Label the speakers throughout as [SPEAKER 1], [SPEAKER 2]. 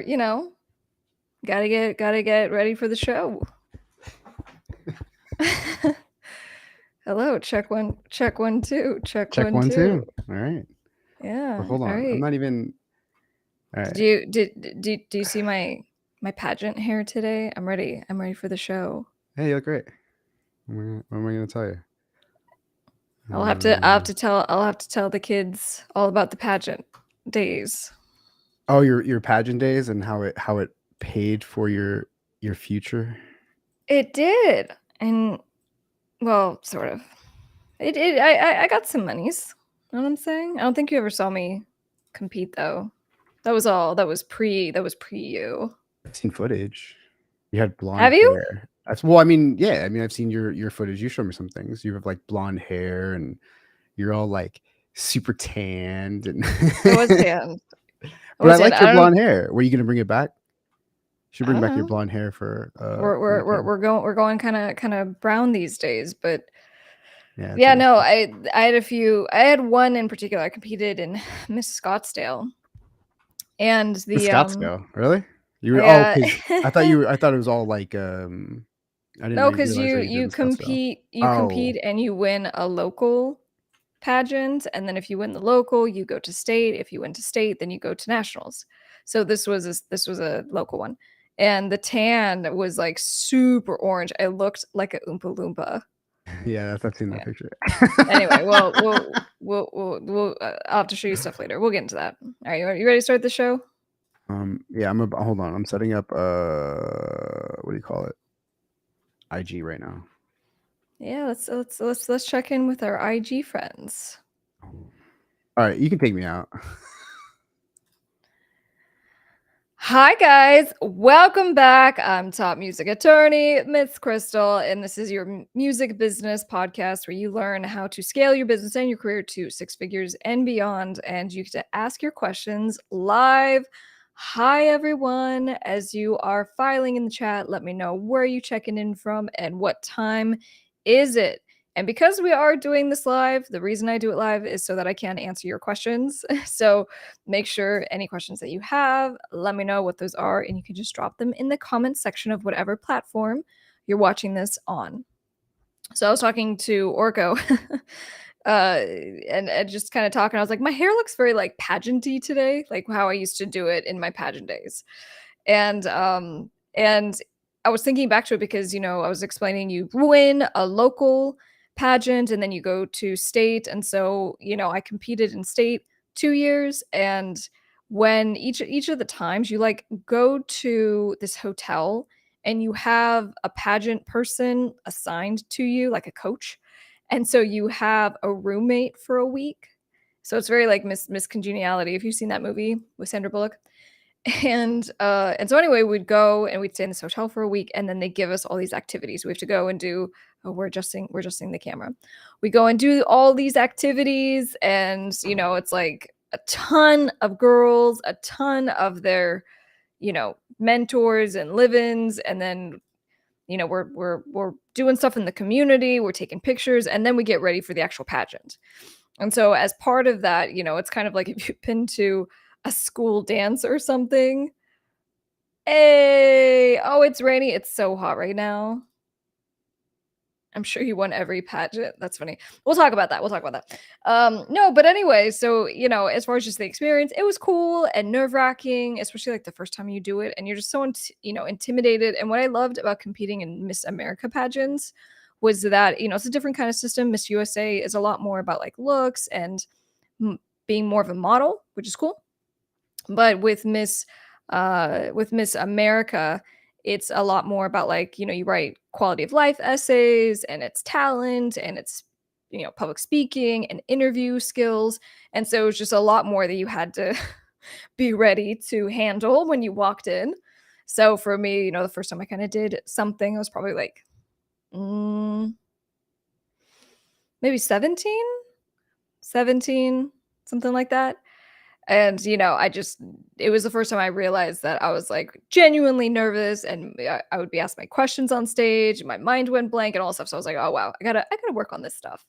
[SPEAKER 1] You know, gotta get ready for the show. Hello, check one, check one, two, check
[SPEAKER 2] Check
[SPEAKER 1] one,
[SPEAKER 2] one,
[SPEAKER 1] two.
[SPEAKER 2] two. All right. Well,
[SPEAKER 1] Yeah.
[SPEAKER 2] hold
[SPEAKER 1] All
[SPEAKER 2] on. I'm
[SPEAKER 1] right.
[SPEAKER 2] not even. All
[SPEAKER 1] Did
[SPEAKER 2] right.
[SPEAKER 1] you do you see my pageant hair today? I'm ready. I'm ready for the show.
[SPEAKER 2] Hey, you look great. What am I gonna tell you?
[SPEAKER 1] I'll have to tell the kids all about the pageant days.
[SPEAKER 2] Oh, your pageant days and how it paid for your future.
[SPEAKER 1] It did. And well, sort of. I got some monies. Know what I'm saying? I don't think you ever saw me compete though. That was all. That was pre you.
[SPEAKER 2] I've seen footage. You had blonde
[SPEAKER 1] Have you?
[SPEAKER 2] hair. That's well. I mean, yeah. I mean, I've seen your footage. You showed me some things. You have like blonde hair and you're all like super tanned and.
[SPEAKER 1] I was tan. I
[SPEAKER 2] But I
[SPEAKER 1] was tan.
[SPEAKER 2] liked your blonde hair. Were you gonna bring it back? Should
[SPEAKER 1] I
[SPEAKER 2] bring
[SPEAKER 1] don't
[SPEAKER 2] back your
[SPEAKER 1] know.
[SPEAKER 2] blonde hair for
[SPEAKER 1] We're
[SPEAKER 2] the
[SPEAKER 1] we're we're,
[SPEAKER 2] camera.
[SPEAKER 1] we're going we're going kind of brown these days, but
[SPEAKER 2] Yeah, it's
[SPEAKER 1] yeah,
[SPEAKER 2] almost
[SPEAKER 1] no, I had a few. I had one in particular. I competed in Miss Scottsdale, and
[SPEAKER 2] in
[SPEAKER 1] the
[SPEAKER 2] Scottsdale. Really? You were
[SPEAKER 1] yeah.
[SPEAKER 2] because I thought it was all like I didn't
[SPEAKER 1] No, because
[SPEAKER 2] realize
[SPEAKER 1] you
[SPEAKER 2] that you did
[SPEAKER 1] you
[SPEAKER 2] in Scottsdale.
[SPEAKER 1] compete you
[SPEAKER 2] Oh,
[SPEAKER 1] compete and you win a local pageant, and then if you win the local, you go to state. If you win to state, then you go to nationals. So this was a local one, and the tan was like super orange. I looked like a Oompa Loompa.
[SPEAKER 2] yeah, I've seen that
[SPEAKER 1] Yeah.
[SPEAKER 2] picture.
[SPEAKER 1] Anyway, I'll have to show you stuff later. We'll get into that. All right, you ready to start the show?
[SPEAKER 2] Yeah, hold on. I'm setting up what do you call it? IG right now.
[SPEAKER 1] Yeah, let's check in with our IG friends.
[SPEAKER 2] All right, you can take me out.
[SPEAKER 1] Hi guys, welcome back. I'm top music attorney Miss Krystle, and this is your music business podcast where you learn how to scale your business and your career to six figures and beyond. And you get to ask your questions live. Hi everyone, as you are filing in the chat, let me know where you checking in from and what time is it. And because we are doing this live, the reason I do it live is so that I can answer your questions. So make sure any questions that you have, let me know what those are, and you can just drop them in the comments section of whatever platform you're watching this on. So I was talking to Orko, and just kind of talking. I was like, my hair looks very like pageanty today, like how I used to do it in my pageant days, and I was thinking back to it because I was explaining you win a local pageant and then you go to state, and so I competed in state 2 years, and when each of the times you like go to this hotel and you have a pageant person assigned to you, like a coach. And so you have a roommate for a week. So it's very like Miss Congeniality, if you've seen that movie with Sandra Bullock. And so anyway, we'd go and we'd stay in this hotel for a week, and then they give us all these activities. We have to go and do. Oh, we're adjusting the camera. We go and do all these activities, and it's like a ton of girls, a ton of their mentors and live-ins, and then we're doing stuff in the community, we're taking pictures, and then we get ready for the actual pageant. And so as part of that, it's kind of like if you've been to a school dance or something. Hey, oh, it's rainy. It's so hot right now. I'm sure you won every pageant. That's funny. We'll talk about that. No, but anyway, so as far as just the experience, it was cool and nerve-wracking, especially like the first time you do it, and you're just so intimidated. And what I loved about competing in Miss America pageants was that it's a different kind of system. Miss USA is a lot more about like looks and being more of a model, which is cool. But with Miss America, it's a lot more about like, you write quality of life essays, and it's talent, and it's public speaking and interview skills. And so it's just a lot more that you had to be ready to handle when you walked in. So for me, the first time I kind of did something, I was probably like maybe 17, something like that. And it was the first time I realized that I was like genuinely nervous, and I would be asked my questions on stage, and my mind went blank and all stuff. So I was like, oh wow, I gotta work on this stuff.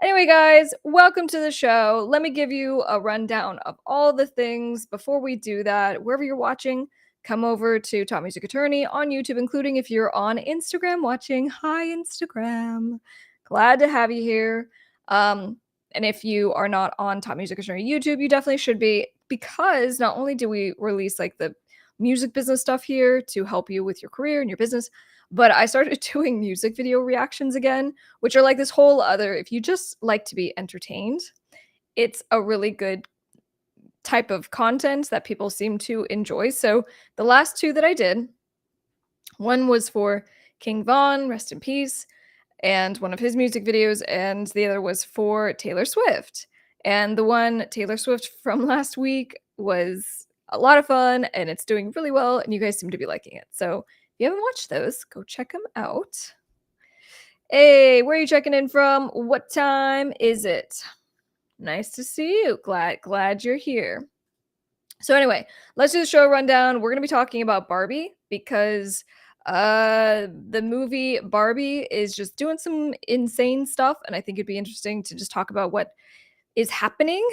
[SPEAKER 1] Anyway, guys, welcome to the show. Let me give you a rundown of all the things. Before we do that, wherever you're watching, come over to Top Music Attorney on YouTube, including if you're on Instagram watching. Hi, Instagram. Glad to have you here. And if you are not on Top Music Attorney YouTube, you definitely should be, because not only do we release like the music business stuff here to help you with your career and your business, but I started doing music video reactions again, which are like this whole other, if you just like to be entertained, it's a really good type of content that people seem to enjoy. So the last two that I did, one was for King Von, rest in peace, and one of his music videos, and the other was for Taylor Swift. And the one Taylor Swift from last week was a lot of fun, and it's doing really well, and you guys seem to be liking it. So if you haven't watched those, go check them out. Hey, where are you checking in from? What time is it? Nice to see you. Glad you're here. So anyway, let's do the show rundown. We're going to be talking about Barbie because the movie Barbie is just doing some insane stuff, and I think it'd be interesting to just talk about what is happening.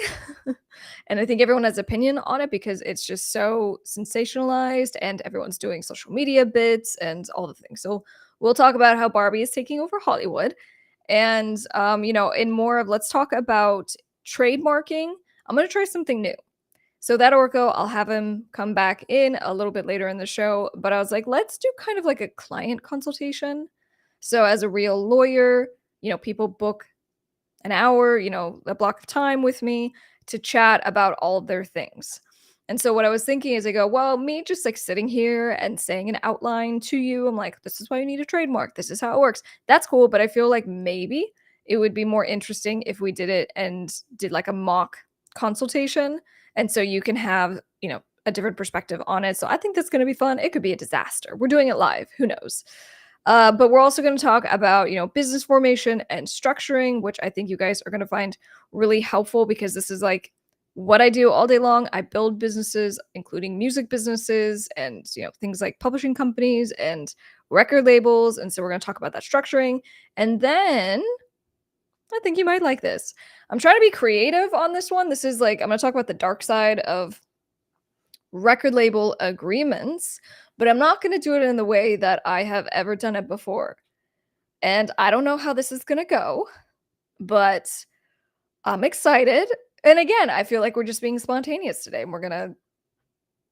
[SPEAKER 1] And I think everyone has opinion on it because it's just so sensationalized and everyone's doing social media bits and all the things. So we'll talk about how Barbie is taking over Hollywood. And in more of, let's talk about trademarking. I'm going to try something new. So that Orko, I'll have him come back in a little bit later in the show, but I was like, let's do kind of like a client consultation. So as a real lawyer, people book an hour, a block of time with me to chat about all of their things. And so what I was thinking is I go, well, me just like sitting here and saying an outline to you, I'm like, this is why you need a trademark. This is how it works. That's cool. But I feel like maybe it would be more interesting if we did it and did like a mock consultation. And so you can have, a different perspective on it. So I think that's going to be fun. It could be a disaster. We're doing it live. Who knows? But we're also going to talk about, business formation and structuring, which I think you guys are going to find really helpful because this is like what I do all day long. I build businesses, including music businesses and, things like publishing companies and record labels. And so we're going to talk about that structuring. And then I think you might like this. I'm trying to be creative on this one. This is like, I'm going to talk about the dark side of record label agreements, but I'm not going to do it in the way that I have ever done it before. And I don't know how this is going to go, but I'm excited. And again, I feel like we're just being spontaneous today and we're going to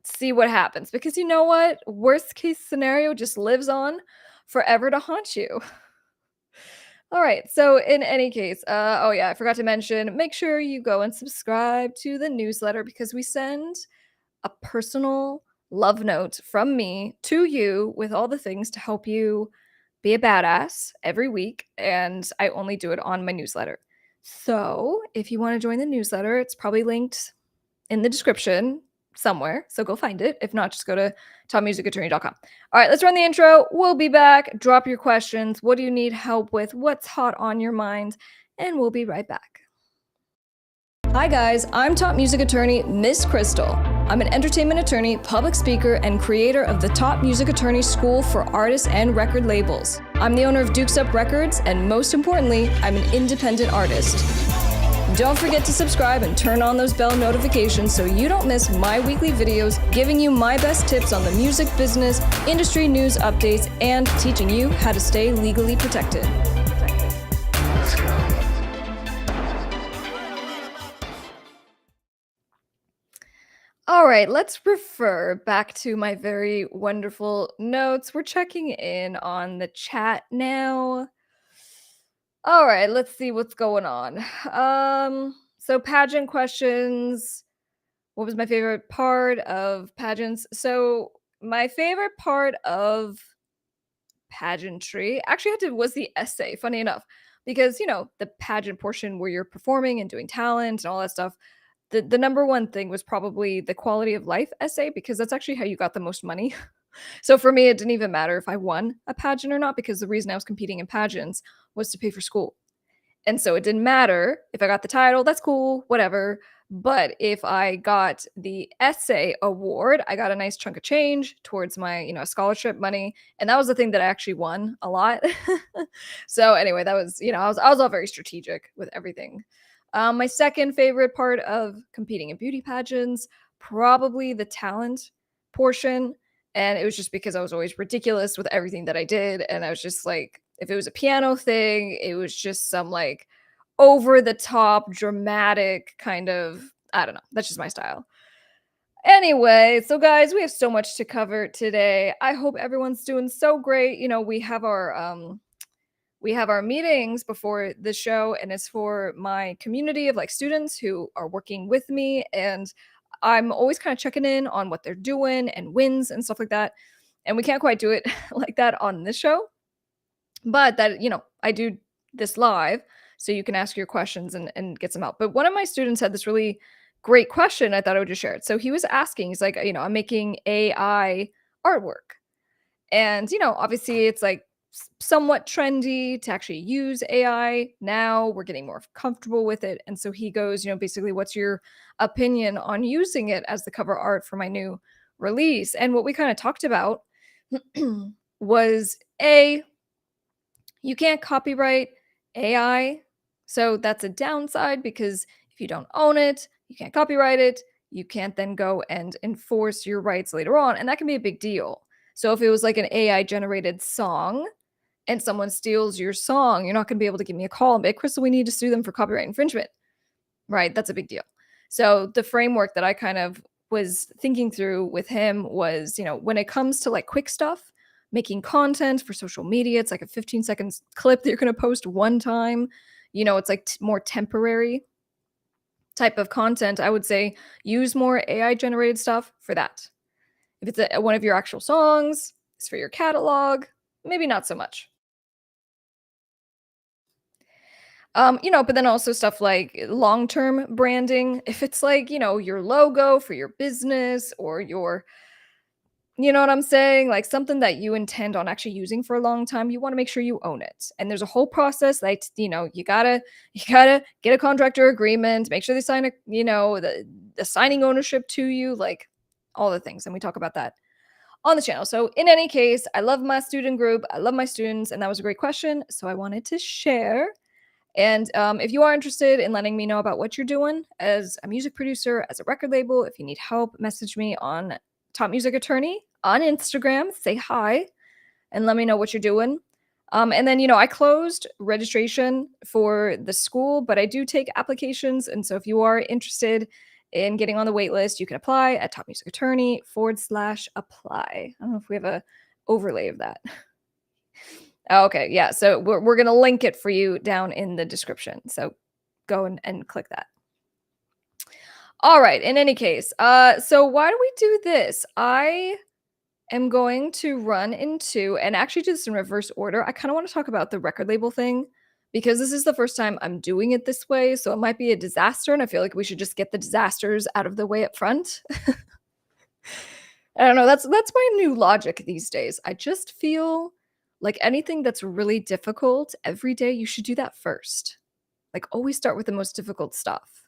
[SPEAKER 1] see what happens because you know what? Worst case scenario just lives on forever to haunt you. All right. So in any case, oh yeah, I forgot to mention, make sure you go and subscribe to the newsletter because we send a personal love note from me to you with all the things to help you be a badass every week. And I only do it on my newsletter. So if you want to join the newsletter, it's probably linked in the description somewhere. So go find it. If not, just go to topmusicattorney.com. All right, let's run the intro. We'll be back. Drop your questions. What do you need help with? What's hot on your mind? And we'll be right back. Hi guys, I'm top music attorney Miss Krystle. I'm an entertainment attorney, public speaker, and creator of the Top Music Attorney School for artists and record labels. I'm the owner of Dukes Up Records, and most importantly, I'm an independent artist. Don't forget to subscribe and turn on those bell notifications so you don't miss my weekly videos giving you my best tips on the music business, industry news updates, and teaching you how to stay legally protected.
[SPEAKER 2] Let's go.
[SPEAKER 1] All right, let's refer back to my very wonderful notes. We're checking in on the chat now. All right, let's see what's going on. So pageant questions. What was my favorite part of pageants? So my favorite part of pageantry actually was the essay, funny enough, because the pageant portion where you're performing and doing talent and all that stuff, the number one thing was probably the quality of life essay because that's actually how you got the most money. So for me, it didn't even matter if I won a pageant or not because the reason I was competing in pageants was to pay for school. And so it didn't matter if I got the title, that's cool, whatever. But if I got the essay award, I got a nice chunk of change towards my, scholarship money. And that was the thing that I actually won a lot. So anyway, that was, I was all very strategic with everything. My second favorite part of competing in beauty pageants, probably the talent portion. And it was just because I was always ridiculous with everything that I did. And I was just like, if it was a piano thing, it was just some like over the top, dramatic kind of, I don't know. That's just my style. Anyway, so guys, we have so much to cover today. I hope everyone's doing so great. We have our meetings before the show, and it's for my community of like students who are working with me, and I'm always kind of checking in on what they're doing and wins and stuff like that. And we can't quite do it like that on this show, but that, I do this live so you can ask your questions and get some help. But one of my students had this really great question. I thought I would just share it. So he was asking, he's like, I'm making AI artwork. And, obviously it's like somewhat trendy to actually use AI now. We're getting more comfortable with it. And so he goes, basically, what's your opinion on using it as the cover art for my new release? And what we kind of talked about was you can't copyright AI. So that's a downside because if you don't own it, you can't copyright it. You can't then go and enforce your rights later on. And that can be a big deal. So if it was like an AI generated song and someone steals your song, you're not going to be able to give me a call and be like, Krystle, we need to sue them for copyright infringement. Right? That's a big deal. So the framework that I kind of was thinking through with him was, when it comes to like quick stuff, making content for social media, it's like a 15 seconds clip that you're going to post one time. It's like more temporary type of content. I would say use more AI generated stuff for that. If it's one of your actual songs, it's for your catalog, maybe not so much. But then also stuff like long-term branding. If it's like, your logo for your business or you know what I'm saying? Like something that you intend on actually using for a long time, you want to make sure you own it. And there's a whole process like, you gotta get a contractor agreement, make sure they sign the signing ownership to you, like all the things. And we talk about that on the channel. So in any case, I love my student group. I love my students. And that was a great question. So I wanted to share. And if you are interested in letting me know about what you're doing as a music producer, as a record label, if you need help, message me on Top Music Attorney on Instagram. Say hi and let me know what you're doing. And then, I closed registration for the school, but I do take applications. And so if you are interested in getting on the wait list, you can apply at Top Music Attorney /apply. I don't know if we have a overlay of that. Okay, yeah. So we're gonna link it for you down in the description. So go and click that. All right. In any case, so why do we do this? I am going to run into and actually do this in reverse order. I kind of want to talk about the record label thing because this is the first time I'm doing it this way. So it might be a disaster, and I feel like we should just get the disasters out of the way up front. I don't know. That's my new logic these days. I just feel like anything that's really difficult every day, you should do that first. Like always start with the most difficult stuff.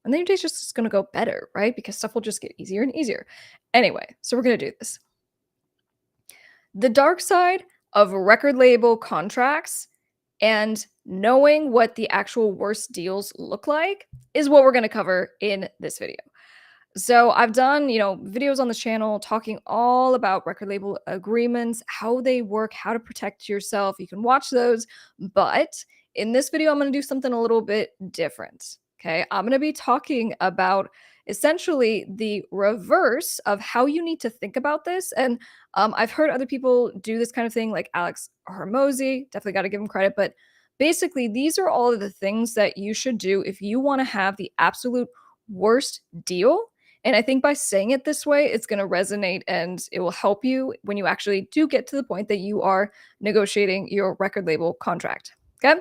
[SPEAKER 1] And then your day's just going to go better, right? Because stuff will just get easier and easier. Anyway, so we're going to do this. The dark side of record label contracts and knowing what the actual worst deals look like is what we're going to cover in this video. So I've done, videos on the channel talking all about record label agreements, how they work, how to protect yourself. You can watch those. But in this video, I'm going to do something a little bit different. Okay. I'm going to be talking about essentially the reverse of how you need to think about this. And I've heard other people do this kind of thing, like Alex Hormozy. Definitely got to give him credit. But basically, these are all of the things that you should do if you want to have the absolute worst deal. And I think by saying it this way, it's going to resonate and it will help you when you actually do get to the point that you are negotiating your record label contract. Okay.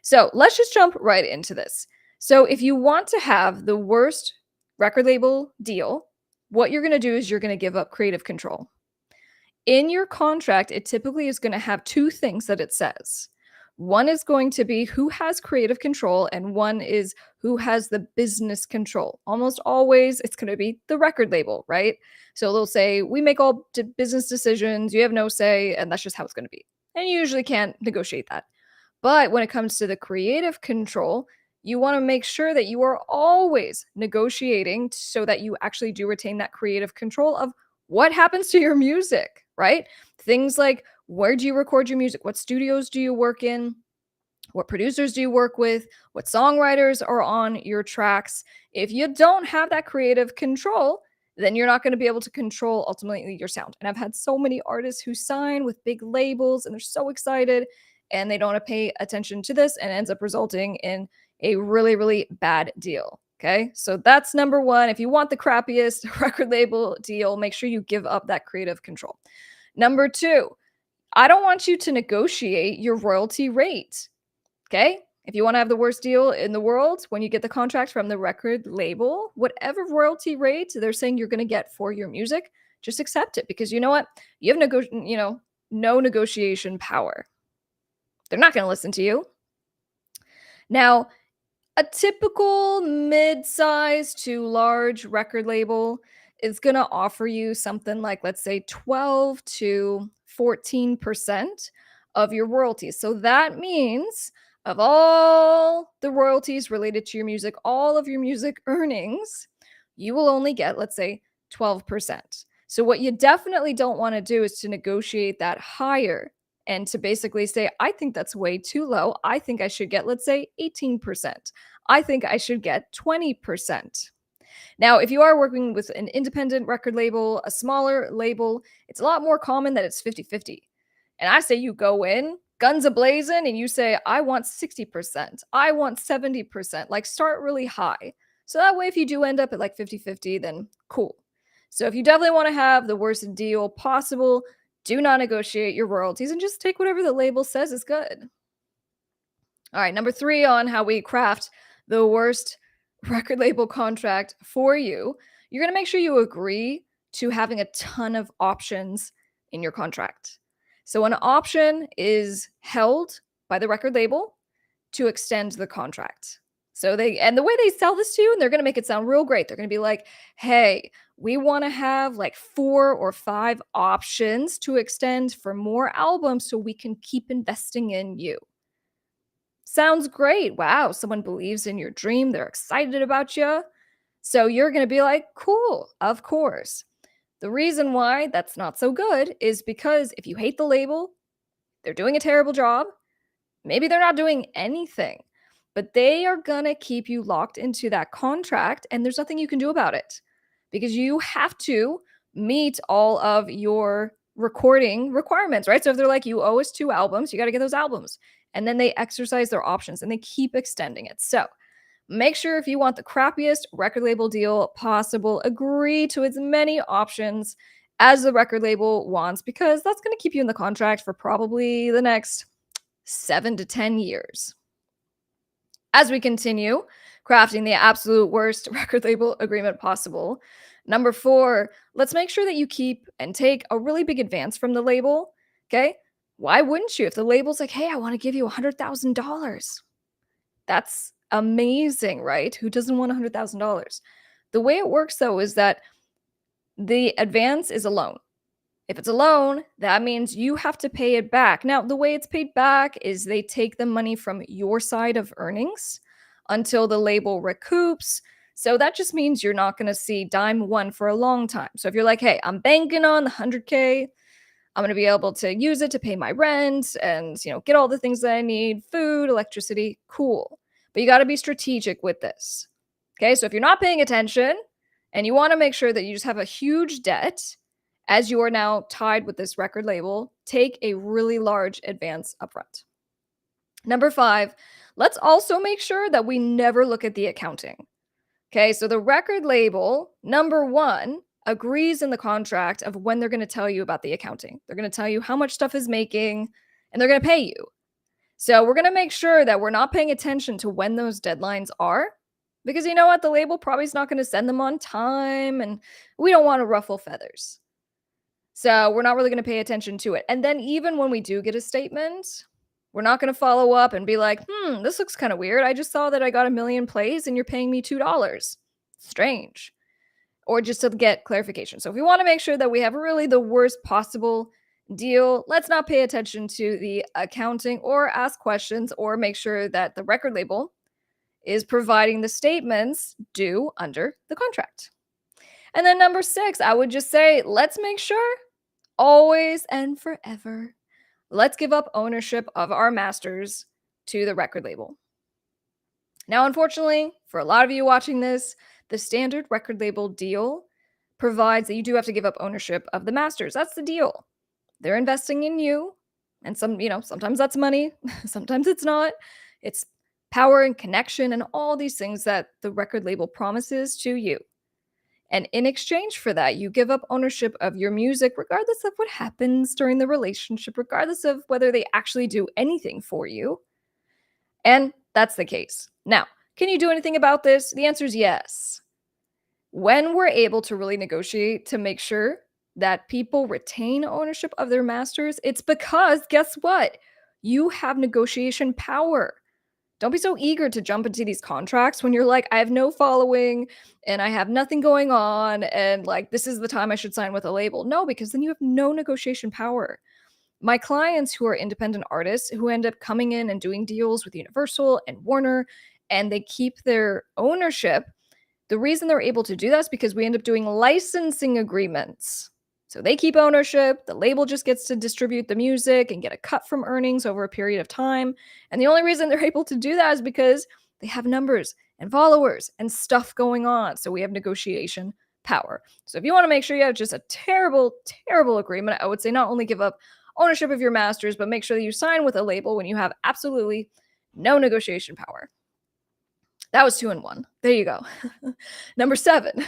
[SPEAKER 1] So let's just jump right into this. So if you want to have the worst record label deal, what you're going to do is you're going to give up creative control. In your contract, it typically is going to have two things that it says. One is going to be who has creative control, and one is who has the business control. Almost always, it's going to be the record label, right? So they'll say, we make all business decisions, you have no say, and that's just how it's going to be. And you usually can't negotiate that. But when it comes to the creative control, you want to make sure that you are always negotiating so that you actually do retain that creative control of what happens to your music, right? Things like where do you record your music? What studios do you work in? What producers do you work with? What songwriters are on your tracks? If you don't have that creative control, then you're not going to be able to control ultimately your sound. And I've had so many artists who sign with big labels and they're so excited and they don't want to pay attention to this and ends up resulting in a really, really bad deal. Okay. So that's number one. If you want the crappiest record label deal, make sure you give up that creative control. Number two, I don't want you to negotiate your royalty rate. Okay? If you want to have the worst deal in the world, when you get the contract from the record label, whatever royalty rate they're saying you're going to get for your music, just accept it because you know what? You have no negotiation power. They're not going to listen to you. Now, a typical mid-size to large record label is going to offer you something like, let's say, 12 to 14% of your royalties. So that means of all the royalties related to your music, all of your music earnings, you will only get, let's say, 12%. So what you definitely don't want to do is to negotiate that higher and to basically say, I think that's way too low. I think I should get, let's say, 18%. I think I should get 20%. Now, if you are working with an independent record label, a smaller label, it's a lot more common that it's 50-50. And I say you go in, guns a-blazing, and you say, I want 60%. I want 70%. Like start really high. So that way, if you do end up at like 50-50, then cool. So if you definitely want to have the worst deal possible, do not negotiate your royalties and just take whatever the label says is good. All right, number three on how we craft the worst record label contract for you. You're going to make sure you agree to having a ton of options in your contract. So, an option is held by the record label to extend the contract. So, the way they sell this to you, and they're going to make it sound real great. They're going to be like, hey, we want to have like 4 or 5 options to extend for more albums so we can keep investing in you. Sounds great. Wow, someone believes in your dream. They're excited about you. So you're going to be like, cool, of course. The reason why that's not so good is because if you hate the label, they're doing a terrible job. Maybe they're not doing anything, but they are going to keep you locked into that contract and there's nothing you can do about it because you have to meet all of your recording requirements, right? So if they're like, you owe us 2 albums, you got to get those albums. And then they exercise their options and they keep extending it. So make sure if you want the crappiest record label deal possible, agree to as many options as the record label wants because that's going to keep you in the contract for probably the next 7 to 10 years. As we continue crafting the absolute worst record label agreement possible, number 4, let's make sure that you keep and take a really big advance from the label. Okay. Why wouldn't you? If the label's like, hey, I want to give you $100,000, that's amazing, right? Who doesn't want $100,000? The way it works, though, is that the advance is a loan. If it's a loan, that means you have to pay it back. Now, the way it's paid back is they take the money from your side of earnings until the label recoups. So that just means you're not going to see dime one for a long time. So if you're like, hey, I'm banking on the 100K, I'm going to be able to use it to pay my rent and, get all the things that I need, food, electricity, cool. But you got to be strategic with this. Okay? So if you're not paying attention and you want to make sure that you just have a huge debt as you are now tied with this record label, take a really large advance upfront. Number 5, let's also make sure that we never look at the accounting. Okay? So the record label, number 1, agrees in the contract of when they're going to tell you about the accounting. They're going to tell you how much stuff is making and they're going to pay you. So we're going to make sure that we're not paying attention to when those deadlines are because you know what? The label probably is not going to send them on time and we don't want to ruffle feathers. So we're not really going to pay attention to it. And then even when we do get a statement, We're not going to follow up and be like, this looks kind of weird. I just saw that I got 1,000,000 plays and you're paying me $2. Strange. Or just to get clarification. So if we want to make sure that we have really the worst possible deal, let's not pay attention to the accounting or ask questions, or make sure that the record label is providing the statements due under the contract. And then number 6, I would just say, let's make sure always and forever, let's give up ownership of our masters to the record label. Now, unfortunately, for a lot of you watching this, the standard record label deal provides that you do have to give up ownership of the masters. That's the deal. They're investing in you. And sometimes that's money, sometimes it's not. It's power and connection and all these things that the record label promises to you. And in exchange for that, you give up ownership of your music, regardless of what happens during the relationship, regardless of whether they actually do anything for you. And that's the case. Now, can you do anything about this? The answer is yes. When we're able to really negotiate to make sure that people retain ownership of their masters, it's because, guess what? You have negotiation power. Don't be so eager to jump into these contracts when you're like, I have no following and I have nothing going on, and like, this is the time I should sign with a label. No, because then you have no negotiation power. My clients who are independent artists who end up coming in and doing deals with Universal and Warner, and they keep their ownership, the reason they're able to do that is because we end up doing licensing agreements. So they keep ownership, the label just gets to distribute the music and get a cut from earnings over a period of time. And the only reason they're able to do that is because they have numbers and followers and stuff going on. So we have negotiation power. So if you want to make sure you have just a terrible, terrible agreement, I would say not only give up ownership of your masters, but make sure that you sign with a label when you have absolutely no negotiation power. That was 2 in 1. There you go. Number 7,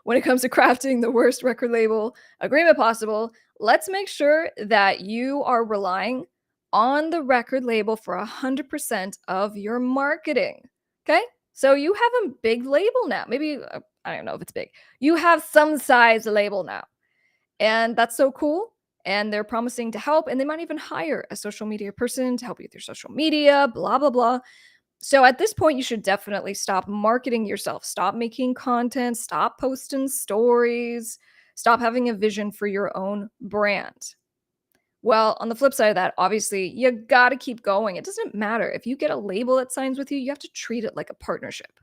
[SPEAKER 1] when it comes to crafting the worst record label agreement possible, let's make sure that you are relying on the record label for 100% of your marketing. Okay? So you have a big label now. Maybe, I don't know if it's big. You have some size label now. And that's so cool. And they're promising to help. And they might even hire a social media person to help you with your social media, blah, blah, blah. So at this point, you should definitely stop marketing yourself. Stop making content, stop posting stories, stop having a vision for your own brand. Well, on the flip side of that, obviously, you got to keep going. It doesn't matter. If you get a label that signs with you, you have to treat it like a partnership.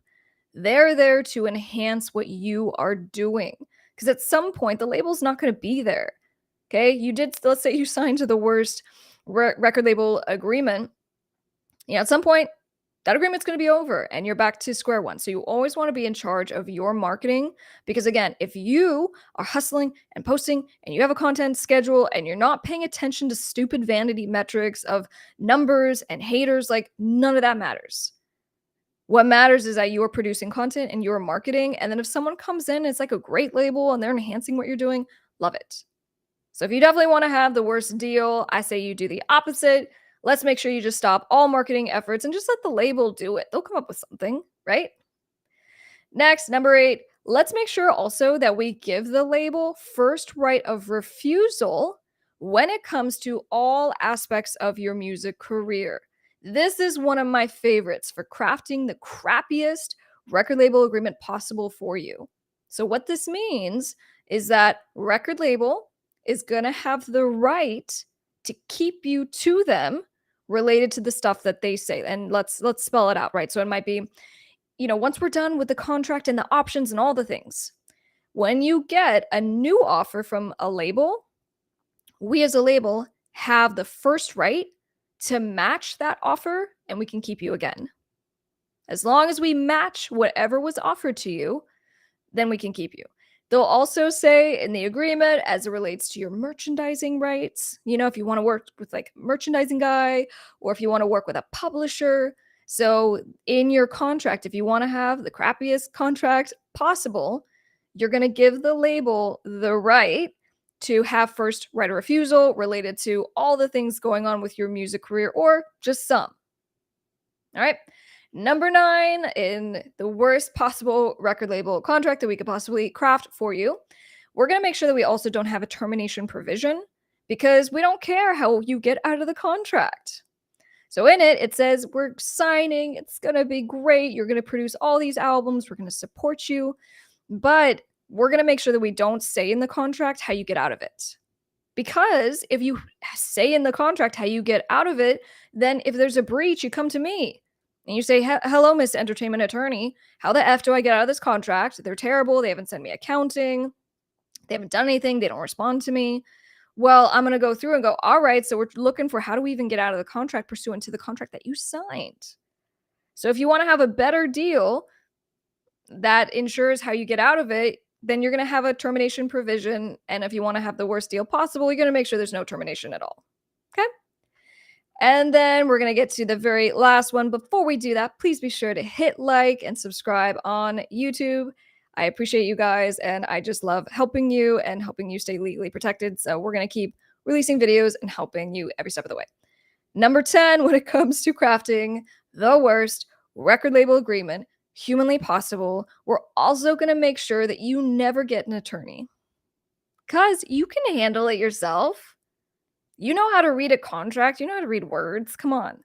[SPEAKER 1] They're there to enhance what you are doing. Because at some point, the label's not going to be there. Okay? Let's say you signed to the worst record label agreement. At some point, that agreement's going to be over and you're back to square one. So you always want to be in charge of your marketing, because again, if you are hustling and posting and you have a content schedule and you're not paying attention to stupid vanity metrics of numbers and haters, like, none of that matters. What matters is that you are producing content and you're marketing. And then if someone comes in, it's like a great label and they're enhancing what you're doing, love it. So if you definitely want to have the worst deal, I say you do the opposite. Let's make sure you just stop all marketing efforts and just let the label do it. They'll come up with something, right? Next, number 8, let's make sure also that we give the label first right of refusal when it comes to all aspects of your music career. This is one of my favorites for crafting the crappiest record label agreement possible for you. So what this means is that record label is going to have the right to keep you to them related to the stuff that they say. And let's spell it out, right? So it might be, once we're done with the contract and the options and all the things, when you get a new offer from a label, we as a label have the first right to match that offer, and we can keep you again. As long as we match whatever was offered to you, then we can keep you. They'll also say in the agreement, as it relates to your merchandising rights, if you want to work with like a merchandising guy, or if you want to work with a publisher. So in your contract, if you want to have the crappiest contract possible, you're going to give the label the right to have first right of refusal related to all the things going on with your music career, or just some. All right. Number 9, in the worst possible record label contract that we could possibly craft for you, we're going to make sure that we also don't have a termination provision, because we don't care how you get out of the contract. So in it, it says, we're signing, it's going to be great. You're going to produce all these albums. We're going to support you. But we're going to make sure that we don't say in the contract how you get out of it. Because if you say in the contract how you get out of it, then if there's a breach, you come to me and you say, hello, Miss Entertainment Attorney. How the F do I get out of this contract? They're terrible. They haven't sent me accounting. They haven't done anything. They don't respond to me. Well, I'm going to go through and go, all right, so we're looking for how do we even get out of the contract pursuant to the contract that you signed? So if you want to have a better deal that ensures how you get out of it, then you're going to have a termination provision. And if you want to have the worst deal possible, you're going to make sure there's no termination at all. Okay. And then we're going to get to the very last one. Before we do that, please be sure to hit like and subscribe on YouTube. I appreciate you guys, and I just love helping you and helping you stay legally protected. So we're going to keep releasing videos and helping you every step of the way. Number 10, when it comes to crafting the worst record label agreement humanly possible, we're also going to make sure that you never get an attorney. Because you can handle it yourself. You know how to read a contract. You know how to read words. Come on.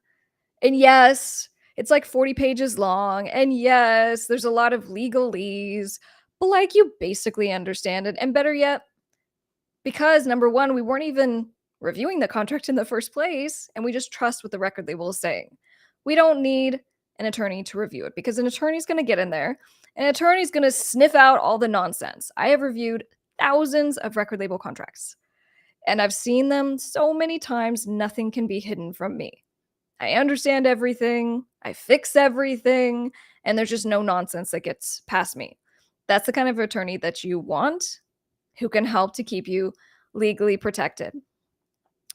[SPEAKER 1] And yes, it's like 40 pages long. And yes, there's a lot of legalese. But like you basically understand it. And better yet, because number one, we weren't even reviewing the contract in the first place. And we just trust what the record label is saying. We don't need an attorney to review it because an attorney's going to get in there. An attorney's going to sniff out all the nonsense. I have reviewed thousands of record label contracts. And I've seen them so many times, nothing can be hidden from me. I understand everything, I fix everything, and there's just no nonsense that gets past me. That's the kind of attorney that you want, who can help to keep you legally protected.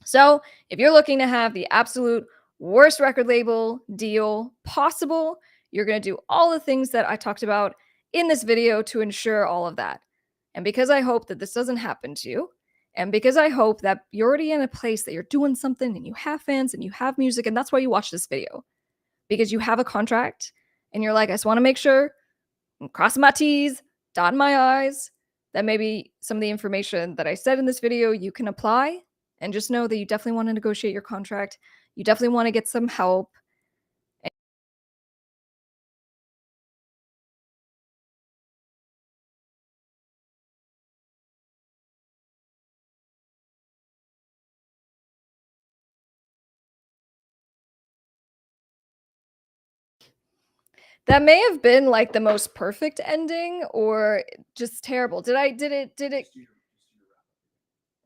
[SPEAKER 1] So if you're looking to have the absolute worst record label deal possible, you're going to do all the things that I talked about in this video to ensure all of that. And because I hope that this doesn't happen to you, and because I hope that you're already in a place that you're doing something and you have fans and you have music, and that's why you watch this video, because you have a contract and you're like, I just want to make sure I'm crossing my T's, dotting my I's, that maybe some of the information that I said in this video you can apply, and just know that you definitely want to negotiate your contract. You definitely want to get some help. That may have been like the most perfect ending or just terrible. Did it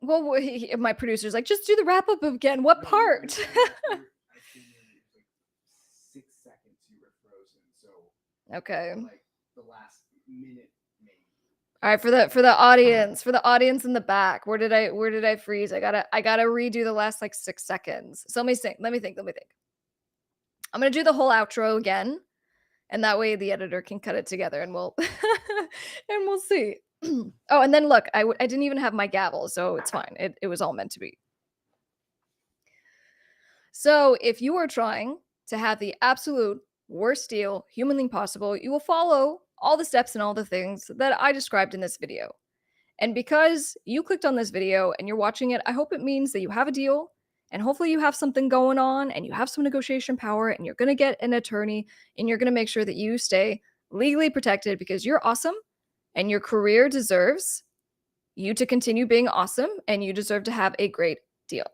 [SPEAKER 1] well, my producer's like, just do the wrap up again. What part?
[SPEAKER 2] 6 seconds you were frozen, so
[SPEAKER 1] Okay.
[SPEAKER 2] like the last minute maybe.
[SPEAKER 1] All right, for the audience in the back, where did I freeze? I gotta redo the last like 6 seconds. So let me think. I'm gonna do the whole outro again, and that way the editor can cut it together, and we'll and we'll see. Oh, and then look, I didn't even have my gavel, so it's fine. It was all meant to be. So if you are trying to have the absolute worst deal humanly possible, you will follow all the steps and all the things that I described in this video. And because you clicked on this video and you're watching it, I hope it means that you have a deal and hopefully you have something going on and you have some negotiation power and you're going to get an attorney and you're going to make sure that you stay legally protected because you're awesome and your career deserves you to continue being awesome and you deserve to have a great deal.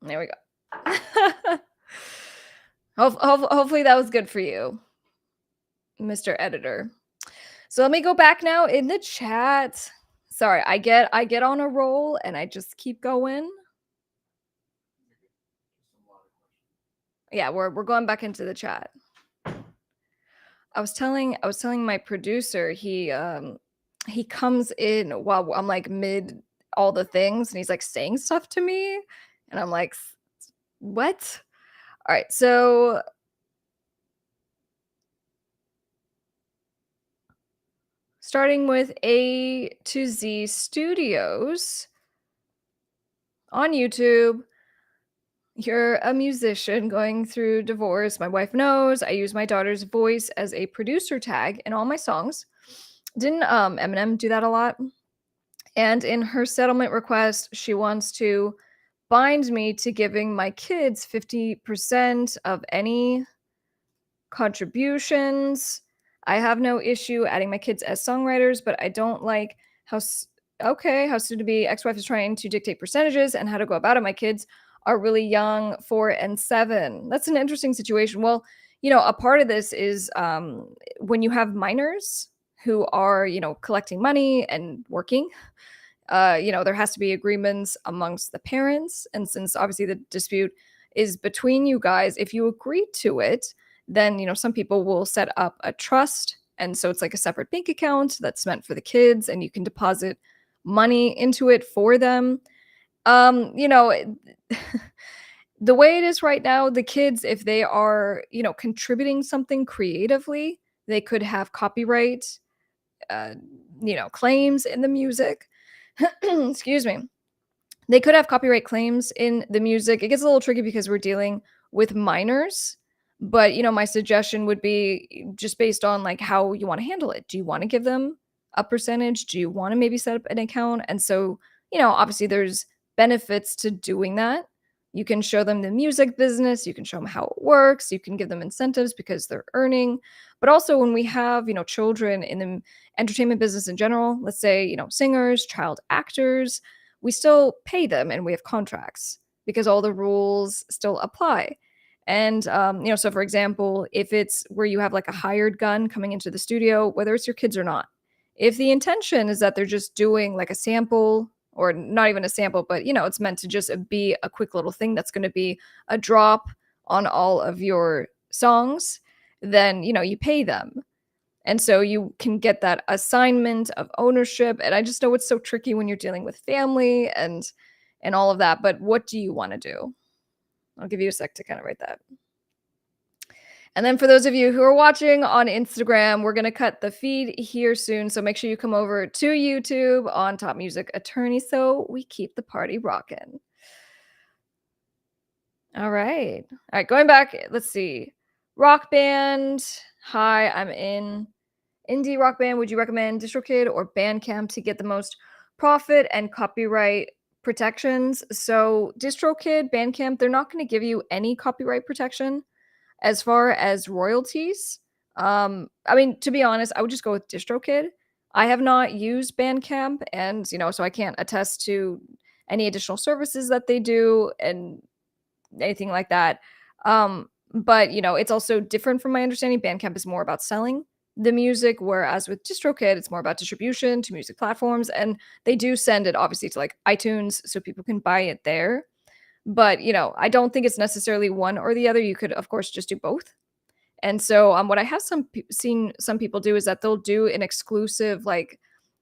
[SPEAKER 1] There we go. Hopefully that was good for you, Mr. Editor. So let me go back now in the chat. Sorry, I get on a roll and I just keep going. Yeah, we're going back into the chat. I was telling my producer he comes in while I'm like mid all the things and he's like saying stuff to me and I'm like, what? All right, so starting with A to Z Studios on YouTube. You're a musician going through divorce. My wife knows. I use my daughter's voice as a producer tag in all my songs. Didn't Eminem do that a lot? And in her settlement request, she wants to bind me to giving my kids 50% of any contributions. I have no issue adding my kids as songwriters, but I don't like how how soon-to-be ex-wife is trying to dictate percentages and how to go about it. My kids are really young, 4 and 7. That's an interesting situation. Well, a part of this is when you have minors who are, collecting money and working, there has to be agreements amongst the parents. And since obviously the dispute is between you guys, if you agree to it, then, some people will set up a trust. And so it's like a separate bank account that's meant for the kids, and you can deposit money into it for them. Um, you know, it- the way it is right now, the kids, if they are, contributing something creatively, they could have copyright, uh, claims in the music. Excuse me. They could have copyright claims in the music. It gets a little tricky because we're dealing with minors, but, my suggestion would be just based on, like, how you wanna handle it. Do you wanna give them a percentage? Do you wanna maybe set up an account? And so, obviously there's benefits to doing that. You can show them the music business, you can show them how it works, you can give them incentives because they're earning. But also when we have, children in the entertainment business in general, let's say, singers, child actors, we still pay them and we have contracts because all the rules still apply. And, so for example, if it's where you have like a hired gun coming into the studio, whether it's your kids or not, if the intention is that they're just doing like a sample or not even a sample, but, it's meant to just be a quick little thing that's going to be a drop on all of your songs, then, you pay them. And so you can get that assignment of ownership, and I just know it's so tricky when you're dealing with family and all of that, but what do you wanna do? I'll give you a sec to kinda write that. And then for those of you who are watching on Instagram, we're gonna cut the feed here soon, so make sure you come over to YouTube on Top Music Attorney so we keep the party rocking. Alright, going back, let's see. Rock band. Hi, I'm in. Indie rock band, would you recommend DistroKid or Bandcamp to get the most profit and copyright protections? So, DistroKid, Bandcamp, they're not going to give you any copyright protection as far as royalties. I mean, to be honest, I would just go with DistroKid. I have not used Bandcamp, and so I can't attest to any additional services that they do and anything like that. But it's also different from my understanding. Bandcamp is more about selling the music, whereas with DistroKid, it's more about distribution to music platforms, and they do send it obviously to like iTunes so people can buy it there. But I don't think it's necessarily one or the other. You could, of course, just do both. And so, what I have seen some people do is that they'll do an exclusive like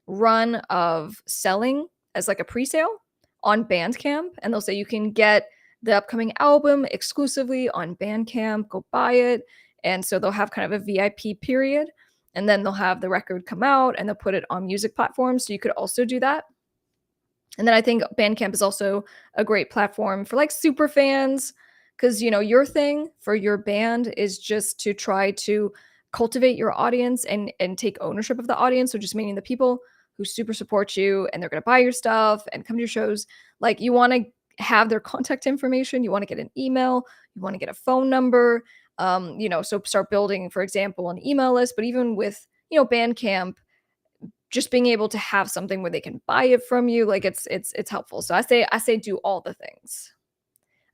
[SPEAKER 1] run of selling as like a pre-sale on Bandcamp, and they'll say you can get the upcoming album exclusively on Bandcamp. Go buy it, and so they'll have kind of a VIP period, and then they'll have the record come out, and they'll put it on music platforms. So you could also do that. And then I think Bandcamp is also a great platform for like super fans because your thing for your band is just to try to cultivate your audience and take ownership of the audience. So just meaning the people who super support you and they're going to buy your stuff and come to your shows. Like you want to have their contact information, you want to get an email, you want to get a phone number. So start building, for example, an email list. But even with Bandcamp, just being able to have something where they can buy it from you, like it's helpful. So I say do all the things.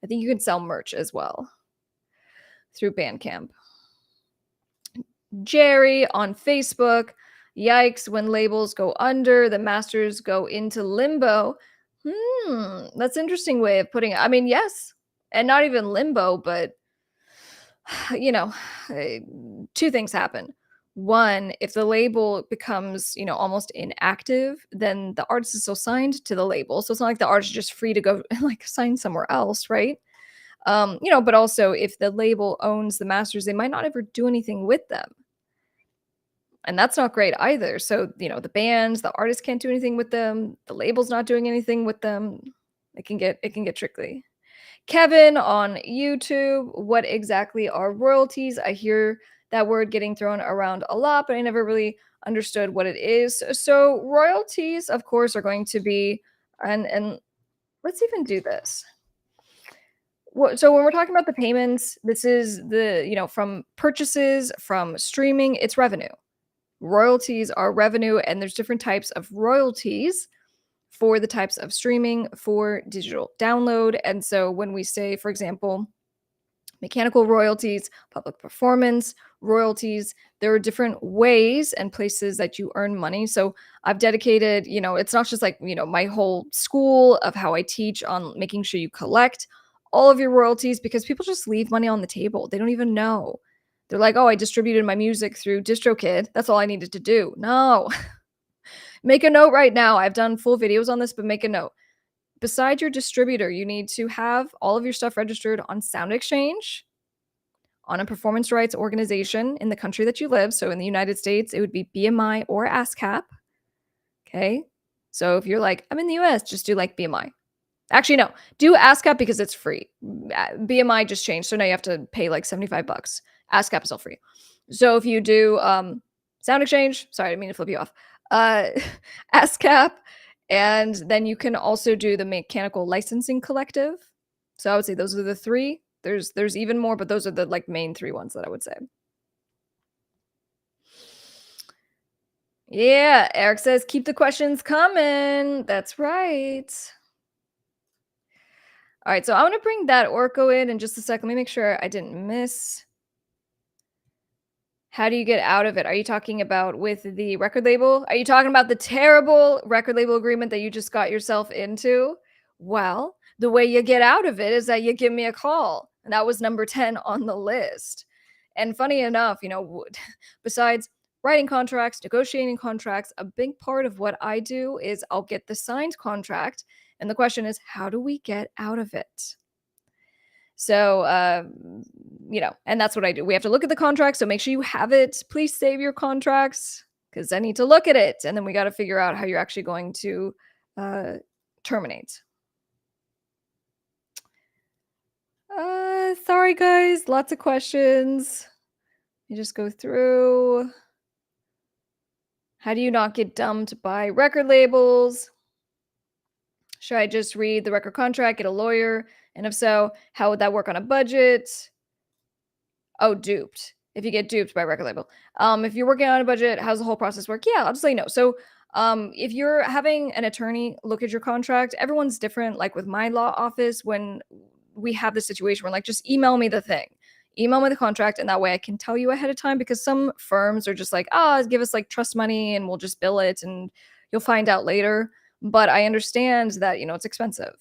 [SPEAKER 1] I think you can sell merch as well through Bandcamp. Jerry on Facebook. Yikes, when labels go under, the masters go into limbo. That's an interesting way of putting it. I mean, yes, and not even limbo, but you know, eh, two things happen. One, if the label becomes, almost inactive, then the artist is still signed to the label. So it's not like the artist is just free to go like sign somewhere else, right? But also if the label owns the masters, they might not ever do anything with them. And that's not great either. So, the bands, the artists can't do anything with them, the label's not doing anything with them. It can get tricky. Kevin on YouTube, what exactly are royalties? I hear that word getting thrown around a lot, but I never really understood what it is. So royalties, of course, are going to be, and let's even do this. So when we're talking about the payments, this is from purchases, from streaming, it's revenue. Royalties are revenue, and there's different types of royalties for the types of streaming for digital download. And so when we say, for example, mechanical royalties, public performance royalties, there are different ways and places that you earn money. So I've dedicated, it's not just like, my whole school of how I teach on making sure you collect all of your royalties, because people just leave money on the table. They don't even know. They're like, oh, I distributed my music through DistroKid. That's all I needed to do. No. Make a note right now. I've done full videos on this, but make a note. Beside your distributor, you need to have all of your stuff registered on Sound Exchange, on a performance rights organization in the country that you live. So in the United States, it would be BMI or ASCAP. Okay. So if you're like, I'm in the US, just do like BMI. Actually, no, do ASCAP because it's free. BMI just changed. So now you have to pay like $75. ASCAP is all free. So if you do Sound Exchange, sorry, I didn't mean to flip you off. ASCAP, and then you can also do the Mechanical Licensing Collective. So I would say those are the three. There's even more, but those are the like main three ones that I would say. Yeah, Eric says keep the questions coming. That's right. All right, so I'm gonna bring that Orko in just a sec. Let me make sure I didn't miss. How do you get out of it? Are you talking about with the record label? Are you talking about the terrible record label agreement that you just got yourself into? Well, the way you get out of it is that you give me a call. And that was number 10 on the list. And funny enough, besides writing contracts, negotiating contracts, a big part of what I do is I'll get the signed contract. And the question is, how do we get out of it? So, and that's what I do. We have to look at the contract. So make sure you have it. Please save your contracts because I need to look at it. And then we got to figure out how you're actually going to terminate. Sorry, guys. Lots of questions. You just go through. How do you not get dumped by record labels? Should I just read the record contract, get a lawyer? And if so, how would that work on a budget? Oh, duped. If you get duped by a record label. If you're working on a budget, how's the whole process work? Yeah, I'll just let you know. So if you're having an attorney look at your contract, everyone's different. Like with my law office, when we have this situation where like, just email me the thing. Email me the contract, and that way I can tell you ahead of time, because some firms are just like, give us like trust money and we'll just bill it and you'll find out later. But I understand that, it's expensive.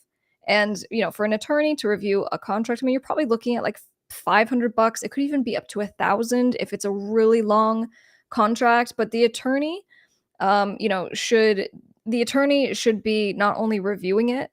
[SPEAKER 1] And, for an attorney to review a contract, I mean, you're probably looking at like $500. It could even be up to 1,000 if it's a really long contract. But the attorney, should be not only reviewing it,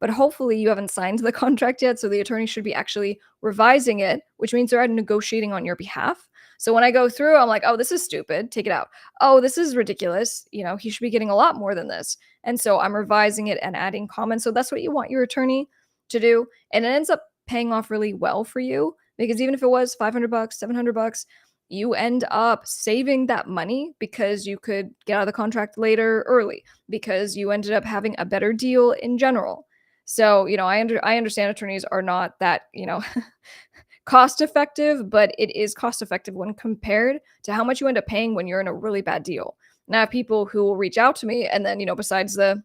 [SPEAKER 1] but hopefully you haven't signed the contract yet. So the attorney should be actually revising it, which means they're negotiating on your behalf. So when I go through, I'm like, oh, this is stupid. Take it out. Oh, this is ridiculous. He should be getting a lot more than this. And so I'm revising it and adding comments. So that's what you want your attorney to do. And it ends up paying off really well for you, because even if it was $500, $700, you end up saving that money because you could get out of the contract later early, because you ended up having a better deal in general. So, I understand attorneys are not that, cost effective, but it is cost effective when compared to how much you end up paying when you're in a really bad deal. Now, I have people who will reach out to me, and then, besides the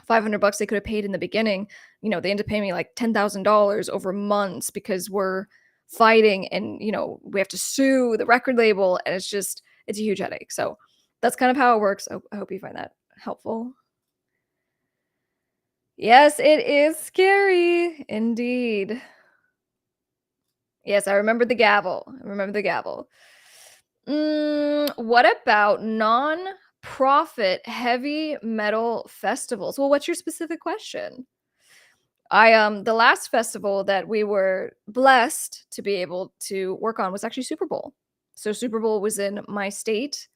[SPEAKER 1] $500 they could have paid in the beginning, they end up paying me like $10,000 over months because we're fighting and, we have to sue the record label, and it's a huge headache. So that's kind of how it works. I hope you find that helpful. Yes, it is scary. Indeed. Yes, I remember the gavel. What about non-profit heavy metal festivals? Well, what's your specific question? The last festival that we were blessed to be able to work on was actually Super Bowl. So Super Bowl was in my state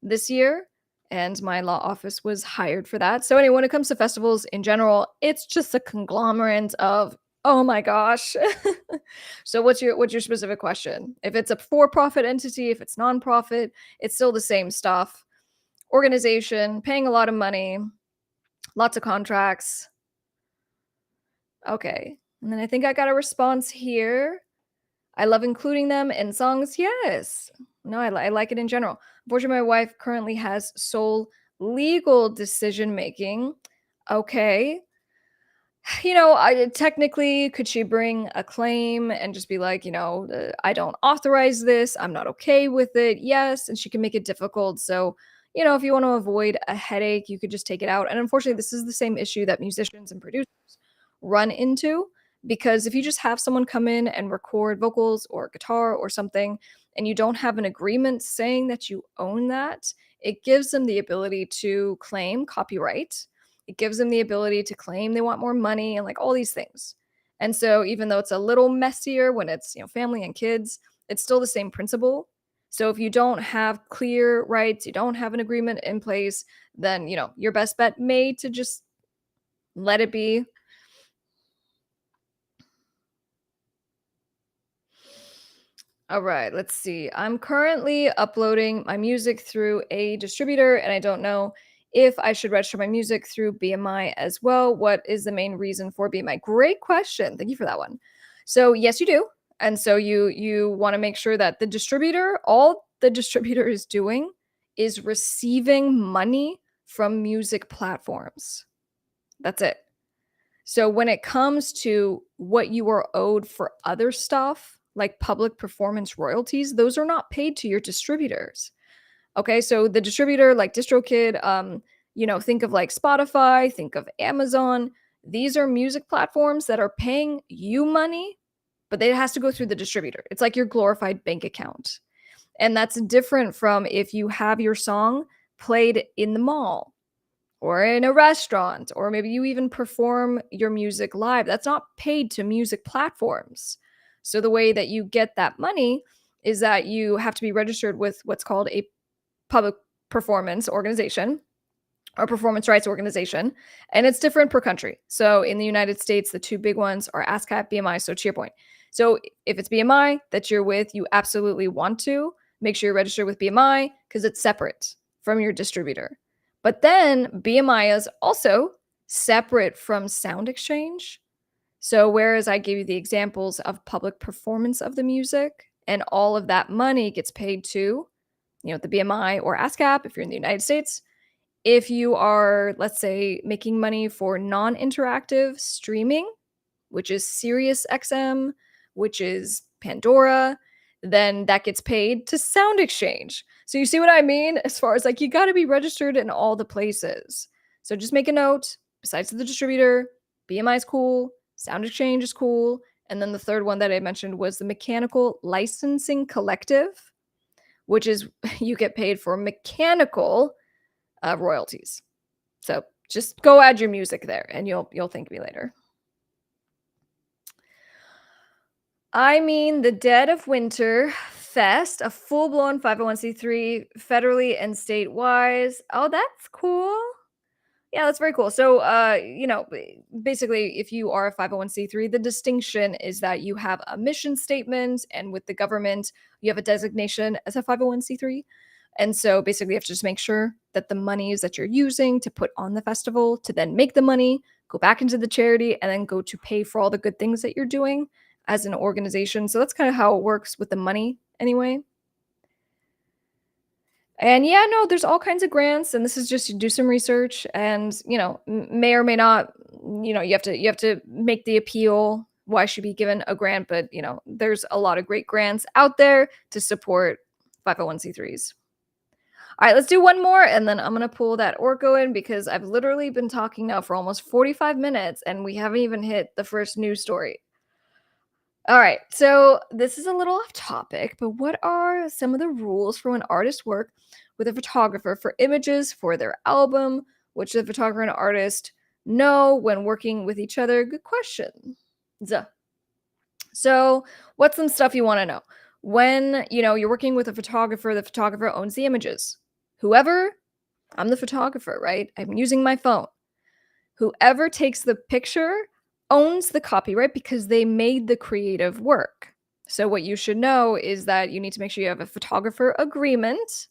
[SPEAKER 1] this year, and my law office was hired for that. So anyway, when it comes to festivals in general, it's just a conglomerate of, oh my gosh. So what's your specific question? If it's a for-profit entity, if it's nonprofit, it's still the same stuff. Organization, paying a lot of money, lots of contracts. Okay. And then I think I got a response here. I love including them in songs. Yes. No, I like it in general. Unfortunately, my wife currently has sole legal decision making. Okay. Technically, could she bring a claim and just be like, I don't authorize this. I'm not okay with it. Yes. And she can make it difficult. So, if you want to avoid a headache, you could just take it out. And unfortunately, this is the same issue that musicians and producers run into because if you just have someone come in and record vocals or guitar or something and you don't have an agreement saying that you own that, it gives them the ability to claim copyright. It gives them the ability to claim they want more money and like all these things. And so even though it's a little messier when it's, family and kids, it's still the same principle. So if you don't have clear rights, you don't have an agreement in place, then, your best bet may to just let it be. All right, let's see. I'm currently uploading my music through a distributor, and I don't know if I should register my music through BMI as well. What is the main reason for BMI? Great question. Thank you for that one. So yes, you do. And so you want to make sure that all the distributor is doing is receiving money from music platforms. That's it. So when it comes to what you are owed for other stuff, like public performance royalties, those are not paid to your distributors. Okay, so the distributor like DistroKid, think of like Spotify, think of Amazon. These are music platforms that are paying you money, but it has to go through the distributor. It's like your glorified bank account. And that's different from if you have your song played in the mall or in a restaurant, or maybe you even perform your music live. That's not paid to music platforms. So the way that you get that money is that you have to be registered with what's called a public performance organization or performance rights organization, and it's different per country. So in the United States, the two big ones are ASCAP, BMI. So to your point, so if it's BMI that you're with, you absolutely want to make sure you're registered with BMI because it's separate from your distributor. But then BMI is also separate from Sound Exchange. So whereas I gave you the examples of public performance of the music and all of that money gets paid to, the BMI or ASCAP if you're in the United States, if you are, let's say, making money for non-interactive streaming, which is SiriusXM, which is Pandora, then that gets paid to Sound Exchange. So you see what I mean? As far as like, you got to be registered in all the places. So just make a note, besides the distributor, BMI is cool, Sound Exchange is cool. And then the third one that I mentioned was the Mechanical Licensing Collective, which is you get paid for mechanical royalties. So just go add your music there and you'll thank me later. I mean, the Dead of Winter Fest, a full-blown 501c3 federally and state-wise. Oh, that's cool. Yeah, that's very cool. So, basically, if you are a 501c3, the distinction is that you have a mission statement, and with the government, you have a designation as a 501c3. And so basically, you have to just make sure that the monies that you're using to put on the festival to then make the money go back into the charity and then go to pay for all the good things that you're doing as an organization. So that's kind of how it works with the money anyway. And yeah, no, there's all kinds of grants, and this is just you do some research, and may or may not, you have to make the appeal. Why should be given a grant? But there's a lot of great grants out there to support 501c3s. All right, let's do one more, and then I'm gonna pull that Orko in because I've literally been talking now for almost 45 minutes, and we haven't even hit the first news story. All right, so this is a little off topic, but what are some of the rules for when artists work with a photographer for images for their album? What should the photographer and artist know when working with each other? Good question. So, what's some stuff you want to know? When, you're working with a photographer, the photographer owns the images. Whoever, I'm the photographer, right? I'm using my phone. Whoever takes the picture owns the copyright because they made the creative work. So what you should know is that you need to make sure you have a photographer agreement.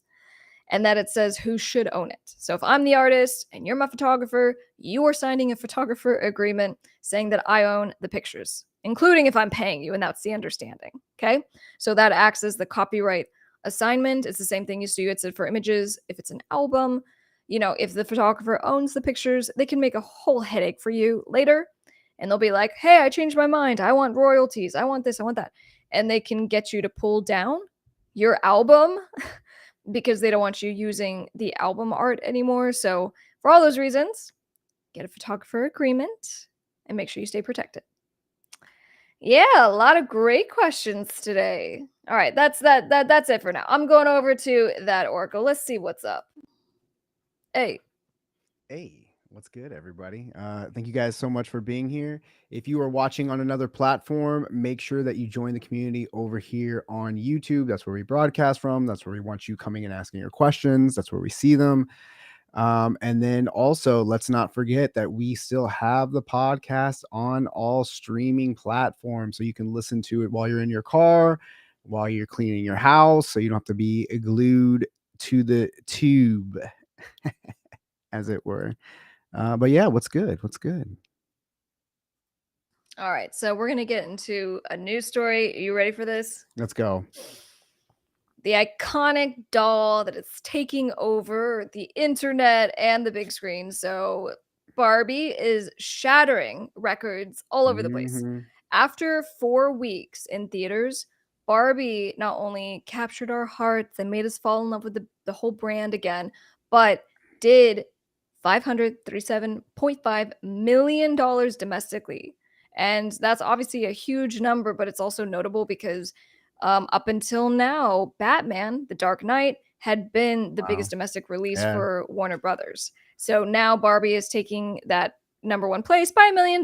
[SPEAKER 1] and that it says who should own it. So if I'm the artist and you're my photographer, you are signing a photographer agreement saying that I own the pictures, including if I'm paying you, and that's the understanding. Okay. So that acts as the copyright assignment. It's the same thing you do. It's for images. If it's an album, if the photographer owns the pictures, they can make a whole headache for you later. And they'll be like, hey, I changed my mind. I want royalties. I want this. I want that. And they can get you to pull down your album because they don't want you using the album art anymore. So, for all those reasons, get a photographer agreement and make sure you stay protected. Yeah, a lot of great questions today. All right, that's it for now. I'm going over to that Oracle. Let's see what's up. Hey.
[SPEAKER 2] Hey, what's good, everybody? Thank you guys so much for being here. If you are watching on another platform, make sure that you join the community over here on YouTube. That's where we broadcast from. That's where we want you coming and asking your questions. That's where we see them. And then also, let's not forget that we still have the podcast on all streaming platforms. So you can listen to it while you're in your car, while you're cleaning your house. So you don't have to be glued to the tube, as it were. But yeah, what's good? What's good?
[SPEAKER 1] All right, so we're going to get into a news story. Are you ready for this?
[SPEAKER 2] Let's go.
[SPEAKER 1] The iconic doll that is taking over the internet and the big screen. So, Barbie is shattering records all over the place.
[SPEAKER 2] Mhm.
[SPEAKER 1] After 4 weeks in theaters, Barbie not only captured our hearts and made us fall in love with the whole brand again, but did $537.5 million domestically. And that's obviously a huge number, but it's also notable because up until now, Batman, The Dark Knight, had been the
[SPEAKER 2] Wow.
[SPEAKER 1] biggest domestic release
[SPEAKER 2] Yeah.
[SPEAKER 1] for Warner Brothers. So now Barbie is taking that number one place by $1 million.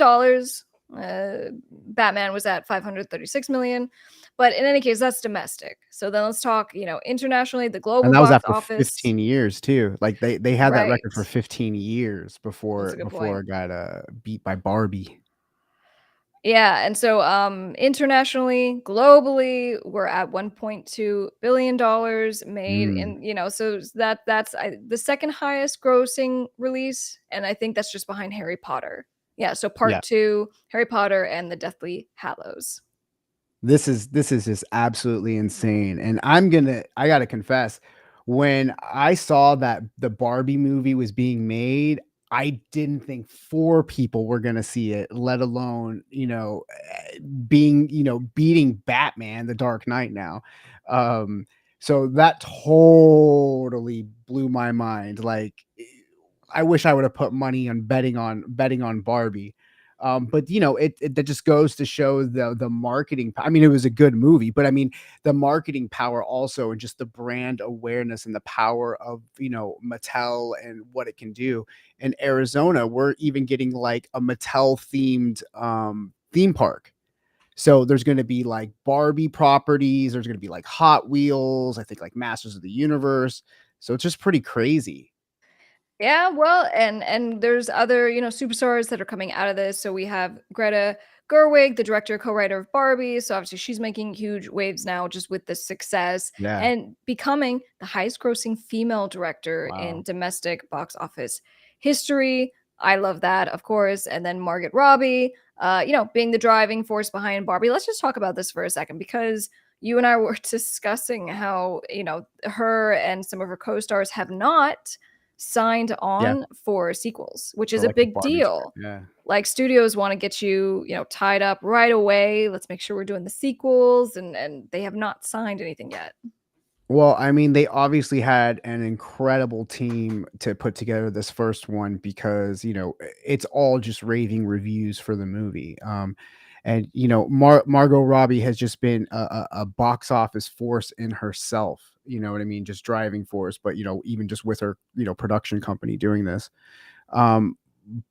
[SPEAKER 1] Batman was at 536 million, but in any case, that's domestic. So then let's talk, internationally, the
[SPEAKER 2] And
[SPEAKER 1] global
[SPEAKER 2] that was
[SPEAKER 1] box
[SPEAKER 2] after
[SPEAKER 1] office.
[SPEAKER 2] 15 years too. Like they had that record for
[SPEAKER 1] Right.
[SPEAKER 2] 15 years
[SPEAKER 1] That's a
[SPEAKER 2] before
[SPEAKER 1] good
[SPEAKER 2] before
[SPEAKER 1] point.
[SPEAKER 2] it got beat by Barbie.
[SPEAKER 1] Yeah, and so internationally, globally, we're at $1.2 billion made
[SPEAKER 2] Mm,
[SPEAKER 1] in, so that's the second highest grossing release, and I think that's just behind Harry Potter. Yeah, so
[SPEAKER 2] yeah.
[SPEAKER 1] part 2, Harry Potter and the Deathly Hallows.
[SPEAKER 2] This is just absolutely insane. And I gotta confess, when I saw that the Barbie movie was being made, I didn't think 4 people were gonna see it, let alone, beating Batman, The Dark Knight now. So that totally blew my mind. Like, I wish I would have put money on betting on Barbie. But it that just goes to show the marketing. I mean, it was a good movie, but I mean the marketing power also, and just the brand awareness and the power of Mattel and what it can do. In Arizona, we're even getting like a Mattel themed theme park. So there's going to be like Barbie properties. There's going to be like Hot Wheels. I think like Masters of the Universe. So it's just pretty crazy.
[SPEAKER 1] Yeah, well, and there's other, superstars that are coming out of this. So we have Greta Gerwig, the director, co-writer of Barbie. So obviously she's making huge waves now just with the success
[SPEAKER 2] Yeah.
[SPEAKER 1] and becoming the highest grossing female director in
[SPEAKER 2] Wow.
[SPEAKER 1] domestic box office history. I love that, of course. And then Margot Robbie, being the driving force behind Barbie. Let's just talk about this for a second because you and I were discussing how, her and some of her co-stars have not signed
[SPEAKER 2] Yeah.
[SPEAKER 1] on for sequels, which
[SPEAKER 2] For
[SPEAKER 1] is a
[SPEAKER 2] like the
[SPEAKER 1] big
[SPEAKER 2] Barbie track.
[SPEAKER 1] deal.
[SPEAKER 2] Yeah.
[SPEAKER 1] Like studios want to get you, tied up right away. Let's make sure we're doing the sequels and they have not signed anything yet.
[SPEAKER 2] Well, I mean, they obviously had an incredible team to put together this first one because, it's all just raving reviews for the movie. And Margot Robbie has just been a box office force in herself. You know what I mean? Just driving force, but even just with her, production company doing this. Um,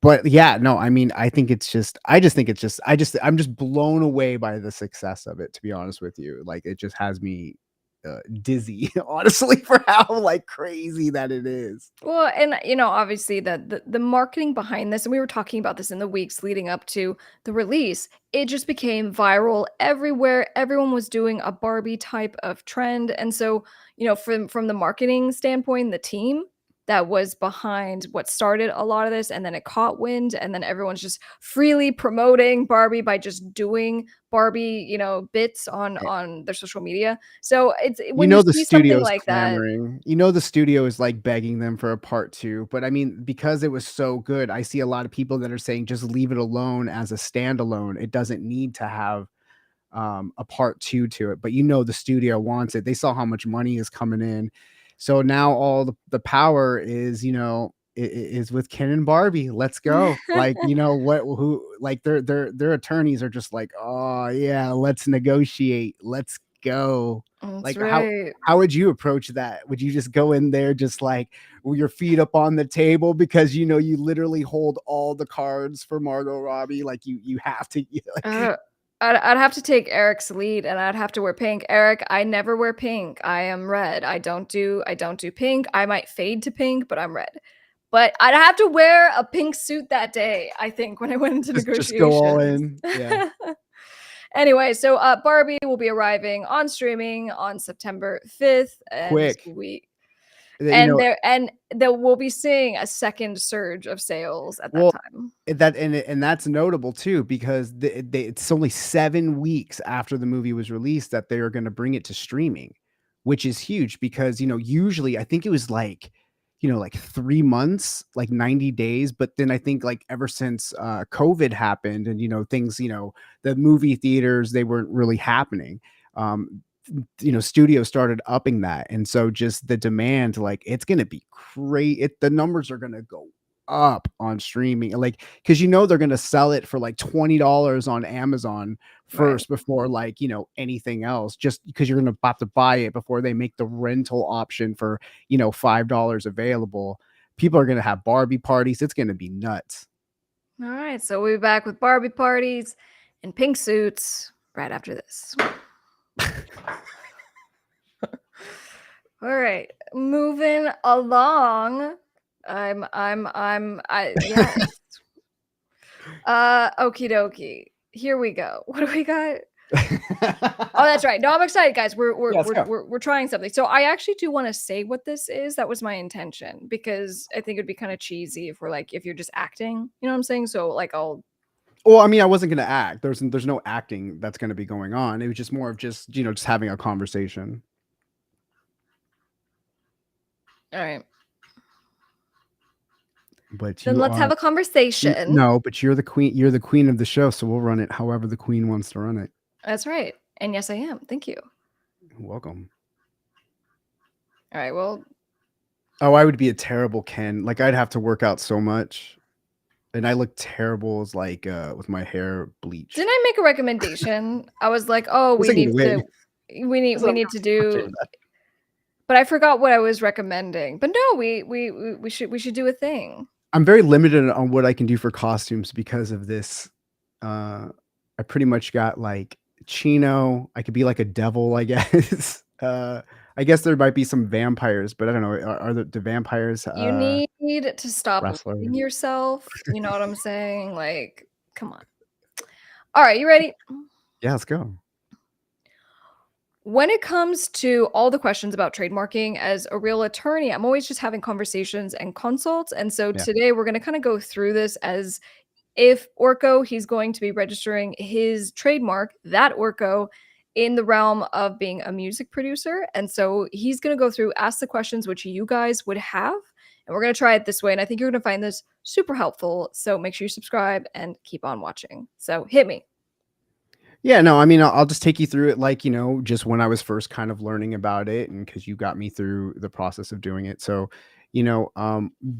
[SPEAKER 2] but yeah, no, I mean, I'm just blown away by the success of it, to be honest with you. Like, it just has me dizzy, honestly, for how like crazy that it is.
[SPEAKER 1] Well, and obviously the marketing behind this, and we were talking about this in the weeks leading up to the release, it just became viral everywhere. Everyone was doing a Barbie type of trend. And so, from the marketing standpoint, the team that was behind what started a lot of this, and then it caught wind, and then everyone's just freely promoting Barbie by just doing Barbie, bits on their social media. So it's
[SPEAKER 2] You
[SPEAKER 1] when you
[SPEAKER 2] know the
[SPEAKER 1] see something
[SPEAKER 2] studio's
[SPEAKER 1] like that.
[SPEAKER 2] clamoring. You know the studio is, like, begging them for a part 2, but, I mean, because it was so good, I see a lot of people that are saying, "Just leave it alone as a standalone. It doesn't need to have, a part 2 to it," but you know the studio wants it. They saw how much money is coming in. So now all the power is, is with Ken and Barbie. Let's go. Like, what who like their attorneys are just like, "Oh, yeah, let's negotiate. Let's go."
[SPEAKER 1] That's
[SPEAKER 2] Like
[SPEAKER 1] right.
[SPEAKER 2] how would you approach that? Would you just go in there just like with your feet up on the table because you literally hold all the cards for Margot Robbie? Like you have to like
[SPEAKER 1] Uh, I'd have to take Eric's lead, and I'd have to wear pink. Eric, I never wear pink. I am red. I don't do pink. I might fade to pink, but I'm red. But I'd have to wear a pink suit that day, I think, when I went into
[SPEAKER 2] just go all
[SPEAKER 1] negotiations.
[SPEAKER 2] in. Yeah.
[SPEAKER 1] Anyway, so Barbie will be arriving on streaming on September 5th, and
[SPEAKER 2] Quick.
[SPEAKER 1] we
[SPEAKER 2] That,
[SPEAKER 1] and there will be seeing a second surge of sales at that
[SPEAKER 2] well,
[SPEAKER 1] time.
[SPEAKER 2] and that's notable too because it's only 7 weeks after the movie was released that they are gonna bring it to streaming, which is huge because, usually I think it was like, like 3 months, like 90 days, but then I think like ever since, COVID happened and, things, the movie theaters, they weren't really happening. Um, studios started upping that, and so just the demand, like, it's gonna be great. The numbers are gonna go up on streaming, like, because they're gonna sell it for like $20 on Amazon
[SPEAKER 1] Right.
[SPEAKER 2] first before like anything else, just because you're gonna about to buy it before they make the rental option for $5 available. People are gonna have Barbie parties. It's gonna be nuts.
[SPEAKER 1] All right, so we'll be back with Barbie parties and pink suits right after this. All right, moving along. Yes. Okie dokie. Here we go. What do we got? Oh, that's right. No, I'm excited, guys. We're we're
[SPEAKER 2] Yeah, let's
[SPEAKER 1] we're
[SPEAKER 2] go.
[SPEAKER 1] we're, we're trying something. So I actually do want to say what this is. That was my intention because I think it'd be kind of cheesy if we're like if you're just acting. You know what I'm saying? So like I'll.
[SPEAKER 2] Well, I mean, I wasn't gonna act. There's no acting that's gonna be going on. It was just more of just having a conversation.
[SPEAKER 1] All right.
[SPEAKER 2] But
[SPEAKER 1] Then
[SPEAKER 2] you
[SPEAKER 1] let's
[SPEAKER 2] are
[SPEAKER 1] have a conversation.
[SPEAKER 2] no, but you're the queen. You're the queen of the show, so we'll run it however the queen wants to run it.
[SPEAKER 1] That's right. And yes, I am. Thank you.
[SPEAKER 2] Welcome.
[SPEAKER 1] All right. Well,
[SPEAKER 2] Oh, I would be a terrible Ken. Like I'd have to work out so much, and I look terrible as like with my hair bleached.
[SPEAKER 1] didn't I make a recommendation? I was like, "Oh,
[SPEAKER 2] Looks
[SPEAKER 1] we
[SPEAKER 2] like
[SPEAKER 1] need
[SPEAKER 2] you'd win.
[SPEAKER 1] to we need
[SPEAKER 2] That's
[SPEAKER 1] we
[SPEAKER 2] what I'm
[SPEAKER 1] need to
[SPEAKER 2] saying
[SPEAKER 1] do,"
[SPEAKER 2] that.
[SPEAKER 1] but I forgot what I was recommending. But no, we should do a thing.
[SPEAKER 2] I'm very limited on what I can do for costumes because of this. I pretty much got like Chino. I could be like a devil, I guess. I guess there might be some vampires, but I don't know. Are the vampires
[SPEAKER 1] You need to stop
[SPEAKER 2] wrestlers?
[SPEAKER 1] limiting yourself. You know what I'm saying? Like, come on. All right, you ready?
[SPEAKER 2] Yeah, let's go.
[SPEAKER 1] When it comes to all the questions about trademarking, as a real attorney, I'm always just having conversations and consults. And so
[SPEAKER 2] Yeah.
[SPEAKER 1] today we're going to kind of go through this as if Orko, he's going to be registering his trademark, that Orko, in the realm of being a music producer. And so he's going to go through, ask the questions which you guys would have. And we're going to try it this way. And I think you're going to find this super helpful. So make sure you subscribe and keep on watching. So hit me.
[SPEAKER 2] Yeah, no, I mean, I'll just take you through it like, just when I was first kind of learning about it and because you got me through the process of doing it. So,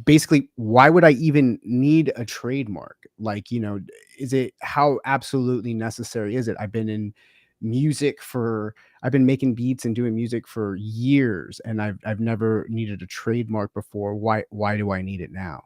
[SPEAKER 2] basically, why would I even need a trademark? Like, is it how absolutely necessary is it? I've been making beats and doing music for years and I've never needed a trademark before. Why do I need it now?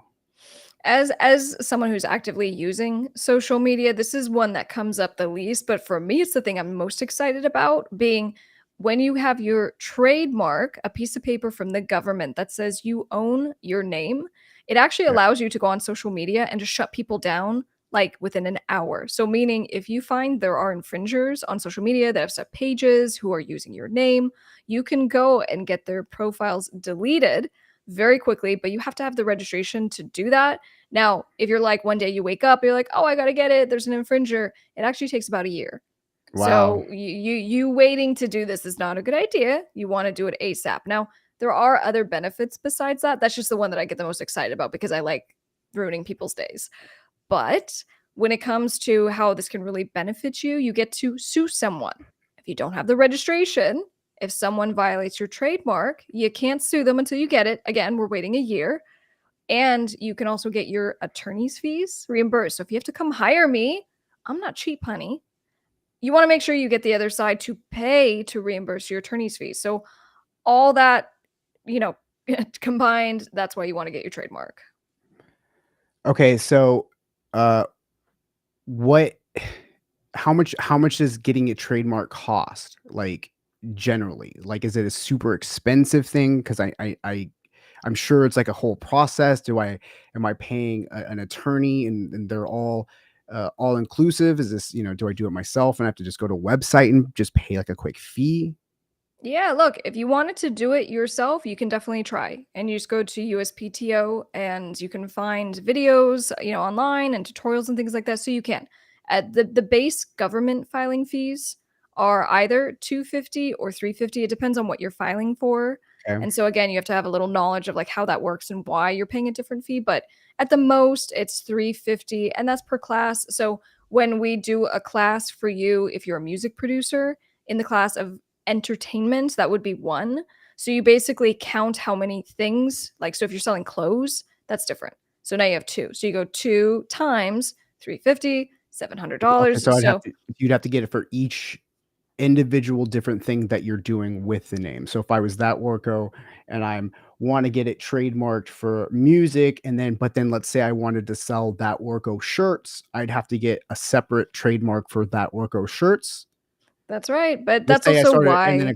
[SPEAKER 1] As someone who's actively using social media, this is one that comes up the least, but for me, it's the thing I'm most excited about being when you have your trademark, a piece of paper from the government that says you own your name, it actually
[SPEAKER 2] Okay.
[SPEAKER 1] allows you to go on social media and just shut people down like within an hour. So, meaning if you find there are infringers on social media that have set pages who are using your name, you can go and get their profiles deleted very quickly, but you have to have the registration to do that. Now, if you're like one day you wake up, you're like, oh, I got to get it, there's an infringer, it actually takes about a year.
[SPEAKER 2] Wow.
[SPEAKER 1] So you waiting to do this is not a good idea. You want to do it ASAP. Now, there are other benefits besides that. That's just the one that I get the most excited about because I like ruining people's days. But when it comes to how this can really benefit you, you get to sue someone. If you don't have the registration, if someone violates your trademark, you can't sue them until you get it. Again, we're waiting a year. And you can also get your attorney's fees reimbursed. So if you have to come hire me, I'm not cheap, honey. You want to make sure you get the other side to pay to reimburse your attorney's fees. So all that, you know, combined, that's why you want to get your trademark.
[SPEAKER 2] Okay, so, uh, what how much does getting a trademark cost, like, generally? Like, is it a super expensive thing? 'Cause I'm sure it's like a whole process. Do I am I paying an attorney and they're all inclusive? Is this, do I do it myself and I have to just go to a website and just pay like a quick fee?
[SPEAKER 1] Yeah, look, if you wanted to do it yourself, you can definitely try. And you just go to USPTO and you can find videos, online and tutorials and things like that. So you can. The base government filing fees are either 250 or 350. It depends on what you're filing for.
[SPEAKER 2] Okay,
[SPEAKER 1] And so again, you have to have a little knowledge of like how that works and why you're paying a different fee, but at the most it's 350 and that's per class. So when we do a class for you if you're a music producer, in the class of entertainment, that would be one. So you basically count how many things, like, so if you're selling clothes, that's different. So now you have two. So you go two times 350,
[SPEAKER 2] okay,
[SPEAKER 1] $700.
[SPEAKER 2] so
[SPEAKER 1] So
[SPEAKER 2] you'd have to get it for each individual different thing that you're doing with the name. So if I was that Orko and I'm want to get it trademarked for music and then let's say I wanted to sell that Orko shirts, I'd have to get a separate trademark for that Orko shirts.
[SPEAKER 1] that's right. But
[SPEAKER 2] Let's
[SPEAKER 1] that's
[SPEAKER 2] say I
[SPEAKER 1] also
[SPEAKER 2] started and then
[SPEAKER 1] why.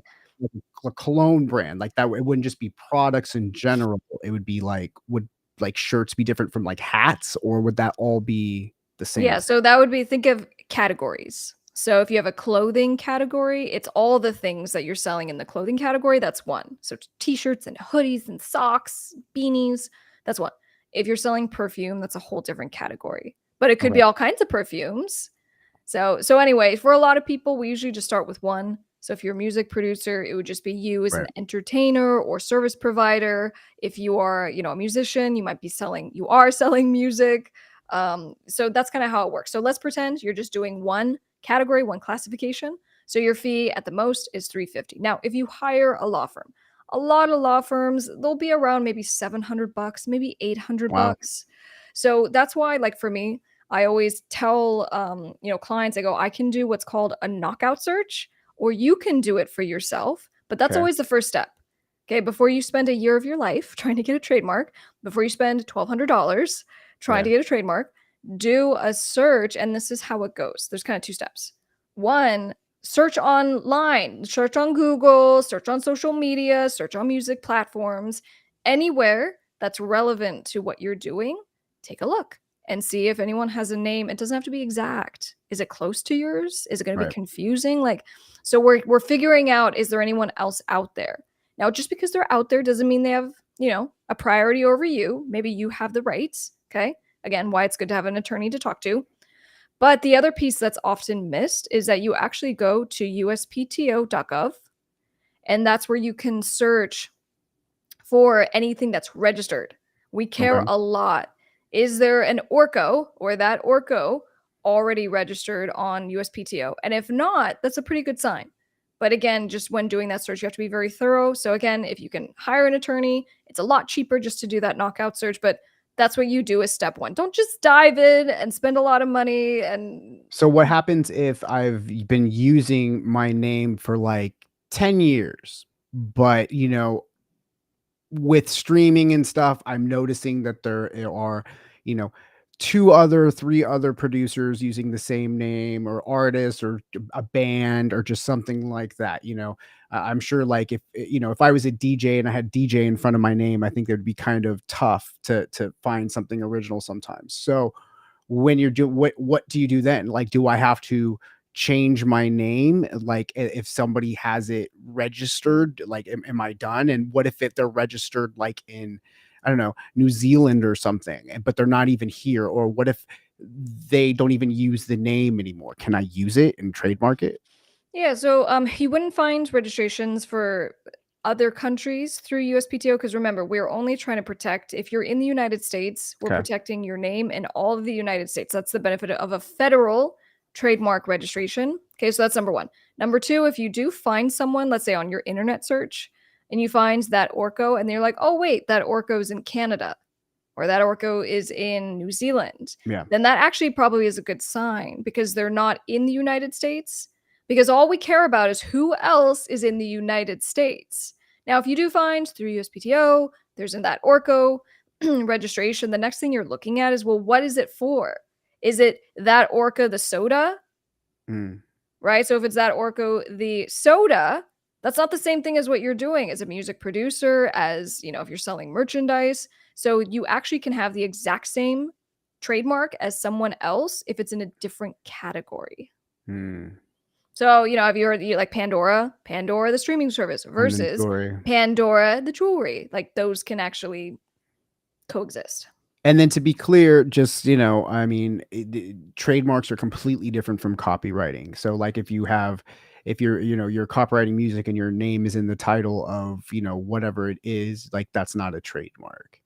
[SPEAKER 2] a cologne brand like that, it wouldn't just be products in general. It would be like would like shirts be different from like hats or would that all be the same
[SPEAKER 1] Yeah,
[SPEAKER 2] thing?
[SPEAKER 1] so that would be, think of categories. So if you have a clothing category, it's all the things that you're selling in the clothing category. That's one. So t-shirts and hoodies and socks, beanies, that's one. If you're selling perfume, that's a whole different category. But it could
[SPEAKER 2] Okay,
[SPEAKER 1] be all kinds of perfumes. So anyway, for a lot of people, we usually just start with one. So if you're a music producer, it would just be you as an
[SPEAKER 2] right.
[SPEAKER 1] entertainer or service provider. If you are, a musician, you are selling music. So that's kind of how it works. So let's pretend you're just doing one category, one classification. So your fee at the most is 350. Now, if you hire a law firm, a lot of law firms, they'll be around maybe 700 bucks, maybe 800
[SPEAKER 2] Wow.
[SPEAKER 1] bucks. So that's why, like for me, I always tell clients, I go, I can do what's called a knockout search, or you can do it for yourself. But that's
[SPEAKER 2] Okay,
[SPEAKER 1] always the first step. Okay, before you spend a year of your life trying to get a trademark, before you spend $1,200 trying
[SPEAKER 2] yeah,
[SPEAKER 1] to get a trademark, do a search. And this is how it goes. There's kind of two steps. One, search online, search on Google, search on social media, search on music platforms, anywhere that's relevant to what you're doing. Take a look and see if anyone has a name. It doesn't have to be exact. Is it close to yours? Is it going to be
[SPEAKER 2] right.
[SPEAKER 1] confusing? Like, so we're figuring out, is there anyone else out there? Now, just because they're out there doesn't mean they have, a priority over you. Maybe you have the rights. Okay. Again, why it's good to have an attorney to talk to. But the other piece that's often missed is that you actually go to uspto.gov, and that's where you can search for anything that's registered. We care
[SPEAKER 2] Okay.
[SPEAKER 1] a lot. Is there an Orko or that Orko already registered on USPTO? And if not, that's a pretty good sign. But again, just when doing that search, you have to be very thorough. So again, if you can hire an attorney, it's a lot cheaper just to do that knockout search. But that's what you do as step one. Don't just dive in and spend a lot of money and
[SPEAKER 2] So what happens if I've been using my name for like 10 years, but with streaming and stuff, I'm noticing that there are, you know, three other producers using the same name, or artists, or a band, or just something like that. I'm sure, like, if I was a DJ and I had DJ in front of my name, I think it would be kind of tough to find something original sometimes. So when you're doing, what do you do then? Like, do I have to change my name? Like, if somebody has it registered, like, am I done? And what if they're registered, like, in, I don't know, New Zealand or something, but they're not even here? Or what if they don't even use the name anymore? Can I use it and trademark it?
[SPEAKER 1] Yeah, so you wouldn't find registrations for other countries through USPTO because remember, we're only trying to protect if you're in the United States, we're
[SPEAKER 2] Okay.
[SPEAKER 1] protecting your name in all of the United States. That's the benefit of a federal trademark registration. Okay, so that's number one. Number two, if you do find someone, let's say on your internet search, and you find that Orko, and you're like, oh, wait, that Orko's in Canada or that Orko is in New Zealand,
[SPEAKER 2] Yeah.
[SPEAKER 1] then that actually probably is a good sign because they're not in the United States. Because all we care about is who else is in the United States. Now, if you do find through USPTO, there's in that Orko registration, the next thing you're looking at is, well, what is it for? Is it that Orca the soda?
[SPEAKER 2] Mm.
[SPEAKER 1] Right? So if it's that Orko the soda, that's not the same thing as what you're doing as a music producer, as if you're selling merchandise. So you actually can have the exact same trademark as someone else if it's in a different category.
[SPEAKER 2] Mm.
[SPEAKER 1] So, have you heard like Pandora, the streaming service versus
[SPEAKER 2] Inventory.
[SPEAKER 1] Pandora, the jewelry? Like those can actually coexist.
[SPEAKER 2] And then, to be clear, just, I mean, trademarks are completely different from copywriting. So, like, if you're copywriting music and your name is in the title of, whatever it is, like, that's not a trademark.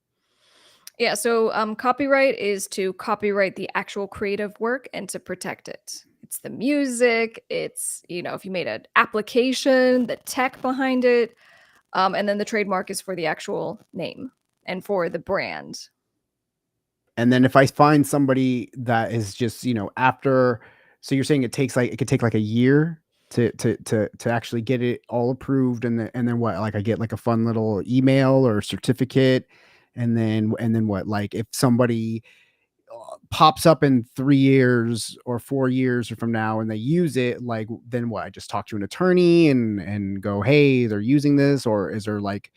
[SPEAKER 1] Yeah, so copyright is to copyright the actual creative work and to protect it. It's the music, it's, if you made an application, the tech behind it, and then the trademark is for the actual name and for the brand.
[SPEAKER 2] And then if I find somebody that is just, after, so you're saying it could take like a year to actually get it all approved, and then what? Like, I get like a fun little email or certificate, and then what? Like, if somebody pops up in 3 years or 4 years from now and they use it, like, then what? I just talk to an attorney and go, hey, they're using this, or is there, like,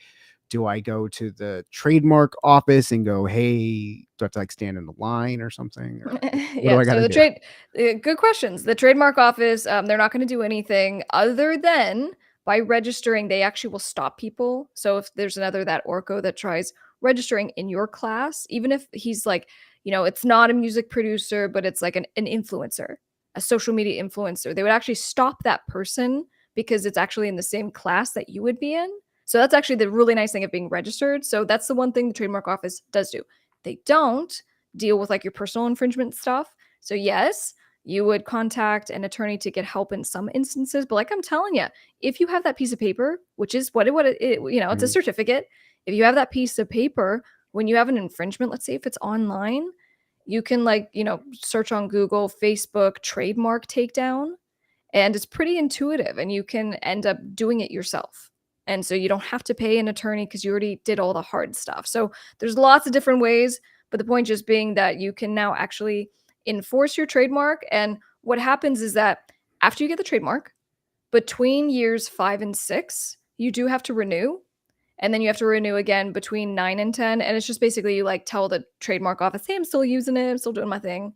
[SPEAKER 2] do I go to the trademark office and go, hey, do I have to, like, stand in the line or something? Or, like, what do
[SPEAKER 1] Yeah,
[SPEAKER 2] I got
[SPEAKER 1] so
[SPEAKER 2] to
[SPEAKER 1] the
[SPEAKER 2] do?
[SPEAKER 1] good questions. The trademark office, they're not going to do anything other than by registering. They actually will stop people. So if there's another that Orco that tries registering in your class, even if he's like, it's not a music producer, but it's like an influencer, a social media influencer, they would actually stop that person because it's actually in the same class that you would be in. So that's actually the really nice thing of being registered. So that's the one thing the trademark office does do. They don't deal with like your personal infringement stuff. So yes, you would contact an attorney to get help in some instances, but like I'm telling you, if you have that piece of paper, which is it's a
[SPEAKER 2] Mhm.
[SPEAKER 1] certificate. If you have that piece of paper, when you have an infringement, let's say if it's online, you can search on Google, Facebook, trademark takedown, and it's pretty intuitive and you can end up doing it yourself. And so you don't have to pay an attorney because you already did all the hard stuff. So there's lots of different ways, but the point just being that you can now actually enforce your trademark. And what happens is that after you get the trademark, between years 5 and 6, you do have to renew. And then you have to renew again between 9 and 10. And it's just basically you like tell the trademark office, hey, I'm still using it, I'm still doing my thing.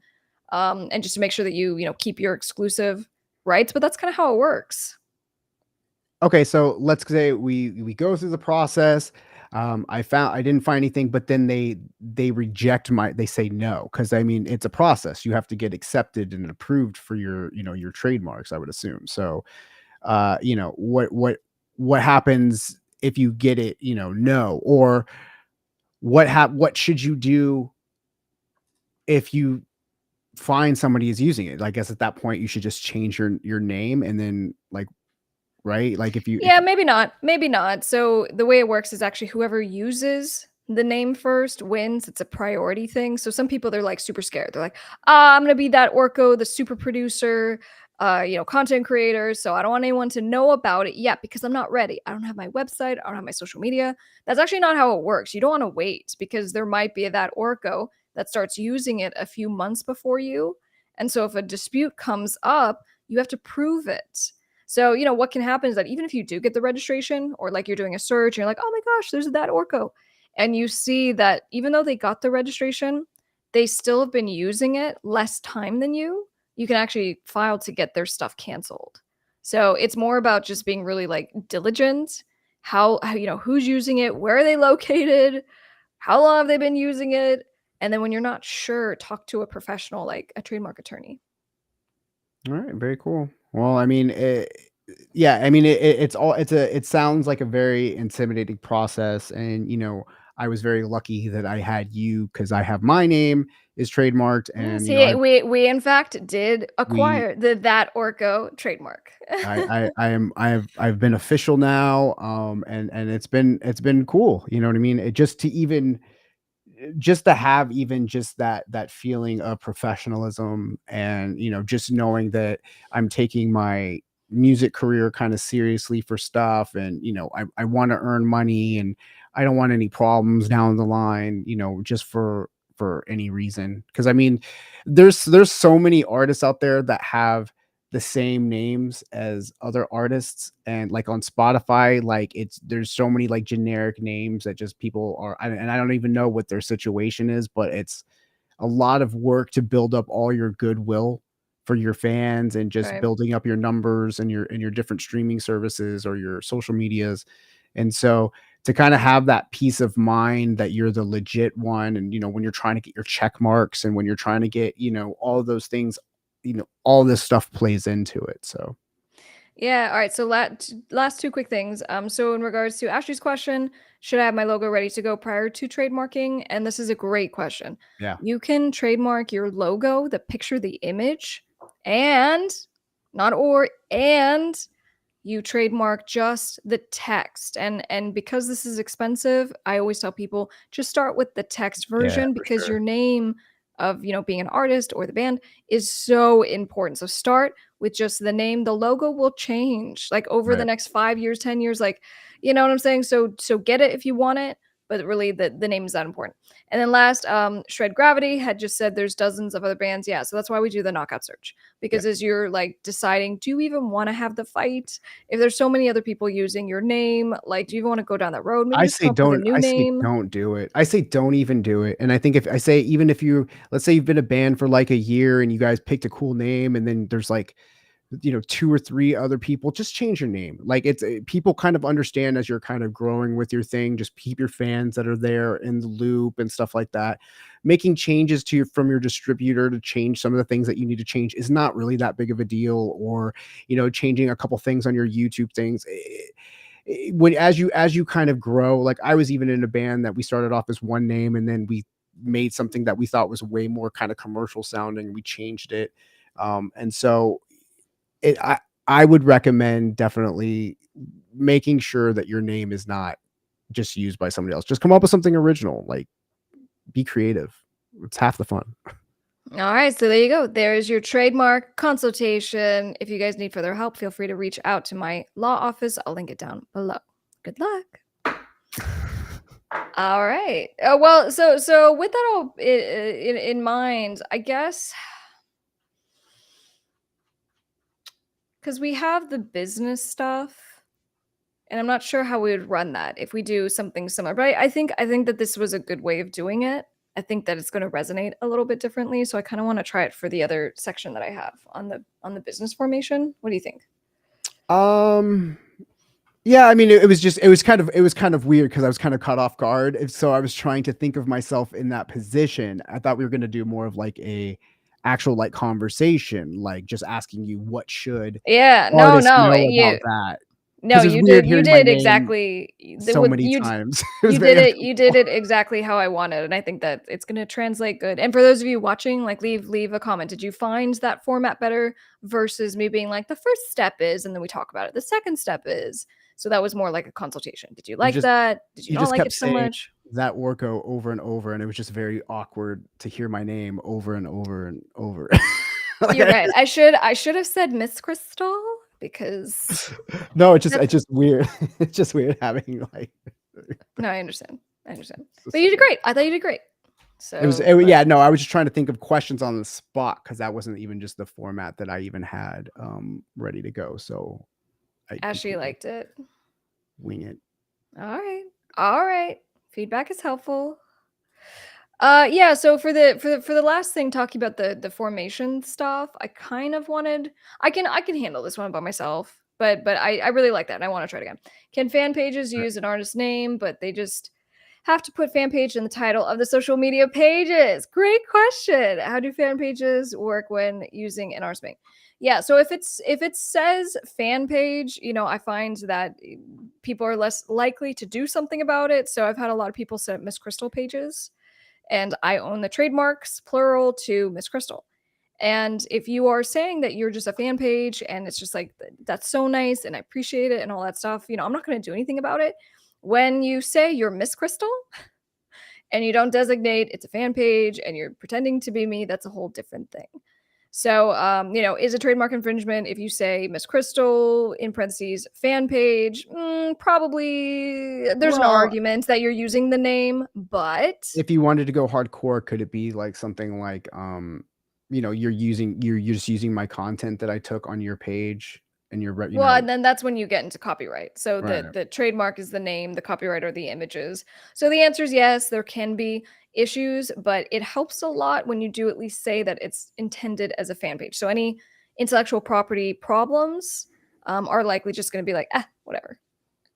[SPEAKER 1] And just to make sure that you keep your exclusive rights. But that's kind of how it works.
[SPEAKER 2] Okay, so let's say we go through the process. I didn't find anything, but then they say no, because, I mean, it's a process. You have to get accepted and approved for your trademarks, I would assume. So, what happens if you get it, no, or what should you do if you find somebody is using it? I guess at that point you should just change your name, and then, like, right? Like, if
[SPEAKER 1] Yeah, maybe not. Maybe not. So the way it works is actually whoever uses the name first wins. It's a priority thing. So some people they're like super scared. They're like, I'm gonna be that Orko, the super producer, content creator. So I don't want anyone to know about it yet because I'm not ready. I don't have my website. I don't have my social media. That's actually not how it works. You don't want to wait because there might be that Orko that starts using it a few months before you. And so if a dispute comes up, you have to prove it. So, what can happen is that even if you do get the registration, or like you're doing a search and you're like, oh my gosh, there's that Orko. And you see that even though they got the registration, they still have been using it less time than you can actually file to get their stuff canceled. So it's more about just being really like diligent. How who's using it, where are they located, how long have they been using it? And then when you're not sure, talk to a professional like a trademark attorney.
[SPEAKER 2] All right, very cool. Well, I mean, yeah, I mean, it sounds like a very intimidating process, and I was very lucky that I had you because I have my name is trademarked,
[SPEAKER 1] Yeah,
[SPEAKER 2] and
[SPEAKER 1] see, we in fact did
[SPEAKER 2] we
[SPEAKER 1] acquire the that Orko trademark.
[SPEAKER 2] I've been official now, and it's been cool. You know what I mean? It just to have even just that feeling of professionalism, and just knowing that I'm taking my music career kind of seriously for stuff, and I want to earn money, and I don't want any problems down the line, just for any reason. Because I mean, there's so many artists out there that have the same names as other artists, and like on Spotify, like there's so many like generic names that just people are, and I don't even know what their situation is, but it's a lot of work to build up all your goodwill for your fans, and just
[SPEAKER 1] Right.
[SPEAKER 2] building up your numbers and your different streaming services or your social medias. And so to kind of have that peace of mind that you're the legit one, and when you're trying to get your check marks, and when you're trying to get all of those things, all this stuff plays into it. So
[SPEAKER 1] Yeah. All right. So last two quick things. So in regards to Ashley's question, should I have my logo ready to go prior to trademarking? And this is a great question.
[SPEAKER 2] yeah.
[SPEAKER 1] You can trademark your logo, the picture, the image, and not or and you trademark just the text. And because this is expensive, I always tell people just start with the text
[SPEAKER 2] Yeah,
[SPEAKER 1] version,
[SPEAKER 2] for
[SPEAKER 1] because
[SPEAKER 2] sure.
[SPEAKER 1] your name of being an artist or the band is so important. So start with just the name. The logo will change like over the
[SPEAKER 2] Right.
[SPEAKER 1] next 5 years, 10 years, like, you know what I'm saying? So get it if you want it, but really the name is that important. And then last, Shred Gravity had just said there's dozens of other bands. Yeah, so that's why we do the knockout search,
[SPEAKER 2] Yeah.
[SPEAKER 1] because as you're like deciding, do you even want to have the fight? If there's so many other people using your name, like, do you even want to go down that road? Maybe just come up with a new
[SPEAKER 2] I say
[SPEAKER 1] name.
[SPEAKER 2] don't do it. I say don't even do it. And I think if I say, even if you, let's say you've been a band for like a year and you guys picked a cool name, and then there's like, two or three other people, just change your name. Like it's people kind of understand as you're kind of growing with your thing, just keep your fans that are there in the loop and stuff like that. Making changes to from your distributor to change some of the things that you need to change is not really that big of a deal. Or, changing a couple things on your YouTube things. When as you kind of grow, like I was even in a band that we started off as one name, and then we made something that we thought was way more kind of commercial sounding. We changed it. And so I would recommend definitely making sure that your name is not just used by somebody else. Just come up with something original, like be creative. It's half the fun.
[SPEAKER 1] All right, so there you go. There's your trademark consultation. If you guys need further help, feel free to reach out to my law office. I'll link it down below. Good luck. All right. Well, so with that all in mind, I guess, because we have the business stuff, and I'm not sure how we would run that if we do something similar. But I think that this was a good way of doing it. I think that it's going to resonate a little bit differently. So I kind of want to try it for the other section that I have on the business formation. What do you think?
[SPEAKER 2] Um yeah, I mean it was kind of weird because I was kind of caught off guard. So I was trying to think of myself in that position. I thought we were going to do more of like a actual like conversation, like just asking you what should
[SPEAKER 1] Yeah, no,
[SPEAKER 2] artists
[SPEAKER 1] no,
[SPEAKER 2] know about that.
[SPEAKER 1] no,
[SPEAKER 2] Because it's weird
[SPEAKER 1] you
[SPEAKER 2] hearing my
[SPEAKER 1] did
[SPEAKER 2] name
[SPEAKER 1] exactly the
[SPEAKER 2] so
[SPEAKER 1] what
[SPEAKER 2] many
[SPEAKER 1] you
[SPEAKER 2] times. It was very
[SPEAKER 1] you
[SPEAKER 2] uncomfortable.
[SPEAKER 1] did it exactly how I wanted, and I think that it's gonna translate good. And for those of you watching, like leave a comment. Did you find that format better versus me being like the first step is, and then we talk about it. The second step is. So that was more like a consultation. Did you
[SPEAKER 2] You
[SPEAKER 1] like
[SPEAKER 2] just
[SPEAKER 1] that? Did you
[SPEAKER 2] you
[SPEAKER 1] not
[SPEAKER 2] just
[SPEAKER 1] like
[SPEAKER 2] kept
[SPEAKER 1] it so
[SPEAKER 2] saying
[SPEAKER 1] much?
[SPEAKER 2] that Orko over and over, and it was just very awkward to hear my name over and over and over. Like,
[SPEAKER 1] You're right. I should have said Miss Krystle because
[SPEAKER 2] no, it's just
[SPEAKER 1] that's
[SPEAKER 2] it's just weird. It's just weird having like
[SPEAKER 1] no, I understand. I understand.
[SPEAKER 2] it's just
[SPEAKER 1] But you
[SPEAKER 2] like
[SPEAKER 1] did great. I thought you did great. So,
[SPEAKER 2] yeah, no, I was just trying to think of questions on the spot because that wasn't even just the format that I even had ready to go. So I
[SPEAKER 1] Ashley
[SPEAKER 2] completely
[SPEAKER 1] liked it.
[SPEAKER 2] wing it.
[SPEAKER 1] All right. All right. Feedback is helpful. Yeah, so for the last thing talking about the formation stuff, I kind of wanted I can handle this one by myself, but I really like that and I want to try it again. Can fan pages use an artist name, but they just have to put fan page in the title of the social media pages? Great question. How do fan pages work when using an artist name? Yeah, so if it says fan page, I find that people are less likely to do something about it. So I've had a lot of people set Miss Krystle pages and I own the trademarks, plural, to Miss Krystle. And if you are saying that you're just a fan page and it's just like, that's so nice and I appreciate it and all that stuff, I'm not going to do anything about it. When you say you're Miss Krystle and you don't designate it's a fan page and you're pretending to be me, that's a whole different thing. So, is a trademark infringement if you say Miss Krystle in parentheses fan page? Probably there's an
[SPEAKER 2] Well,
[SPEAKER 1] argument that you're using the name, but
[SPEAKER 2] if you wanted to go hardcore, could it be like something like you're just using my content that I took on your page and
[SPEAKER 1] well, and then that's when you get into copyright. So
[SPEAKER 2] right.
[SPEAKER 1] the trademark is the name, the copyright are the images. So the answer is yes, there can be issues, but it helps a lot when you do at least say that it's intended as a fan page. So any intellectual property problems are likely just going to be like, whatever.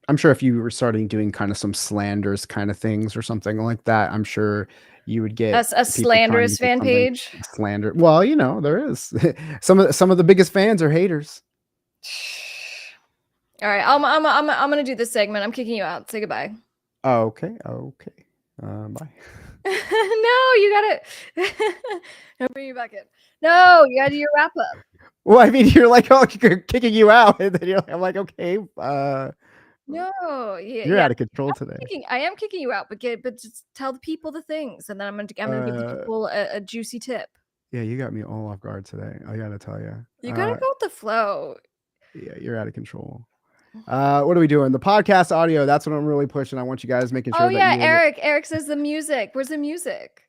[SPEAKER 2] I'm sure if you were starting doing kind of some slanders kind of things or something like that, I'm sure you would get
[SPEAKER 1] A
[SPEAKER 2] people trying to
[SPEAKER 1] slanderous
[SPEAKER 2] get
[SPEAKER 1] fan
[SPEAKER 2] something
[SPEAKER 1] page.
[SPEAKER 2] slander. Well, there is some of the biggest fans are haters.
[SPEAKER 1] All right, I'm gonna do this segment. I'm kicking you out. Say goodbye.
[SPEAKER 2] Oh, okay. Okay. Bye.
[SPEAKER 1] No, you gotta. No, bring you back in. No, you gotta do your wrap up.
[SPEAKER 2] Well, I mean, you're like, oh, kicking you out, and then I'm like, okay,
[SPEAKER 1] No, yeah,
[SPEAKER 2] you're
[SPEAKER 1] yeah.
[SPEAKER 2] out of control today.
[SPEAKER 1] I am kicking you out, but just tell the people the things, and then I'm gonna give the
[SPEAKER 2] Uh,
[SPEAKER 1] people a juicy tip.
[SPEAKER 2] yeah, you got me all off guard today. I gotta tell you.
[SPEAKER 1] You gotta go with the flow.
[SPEAKER 2] Yeah, you're out of control. What are we doing? The podcast audio. That's what I'm really pushing. I want you guys making
[SPEAKER 1] Oh
[SPEAKER 2] sure that
[SPEAKER 1] yeah,
[SPEAKER 2] you.
[SPEAKER 1] Eric. Eric says the music. Where's the music?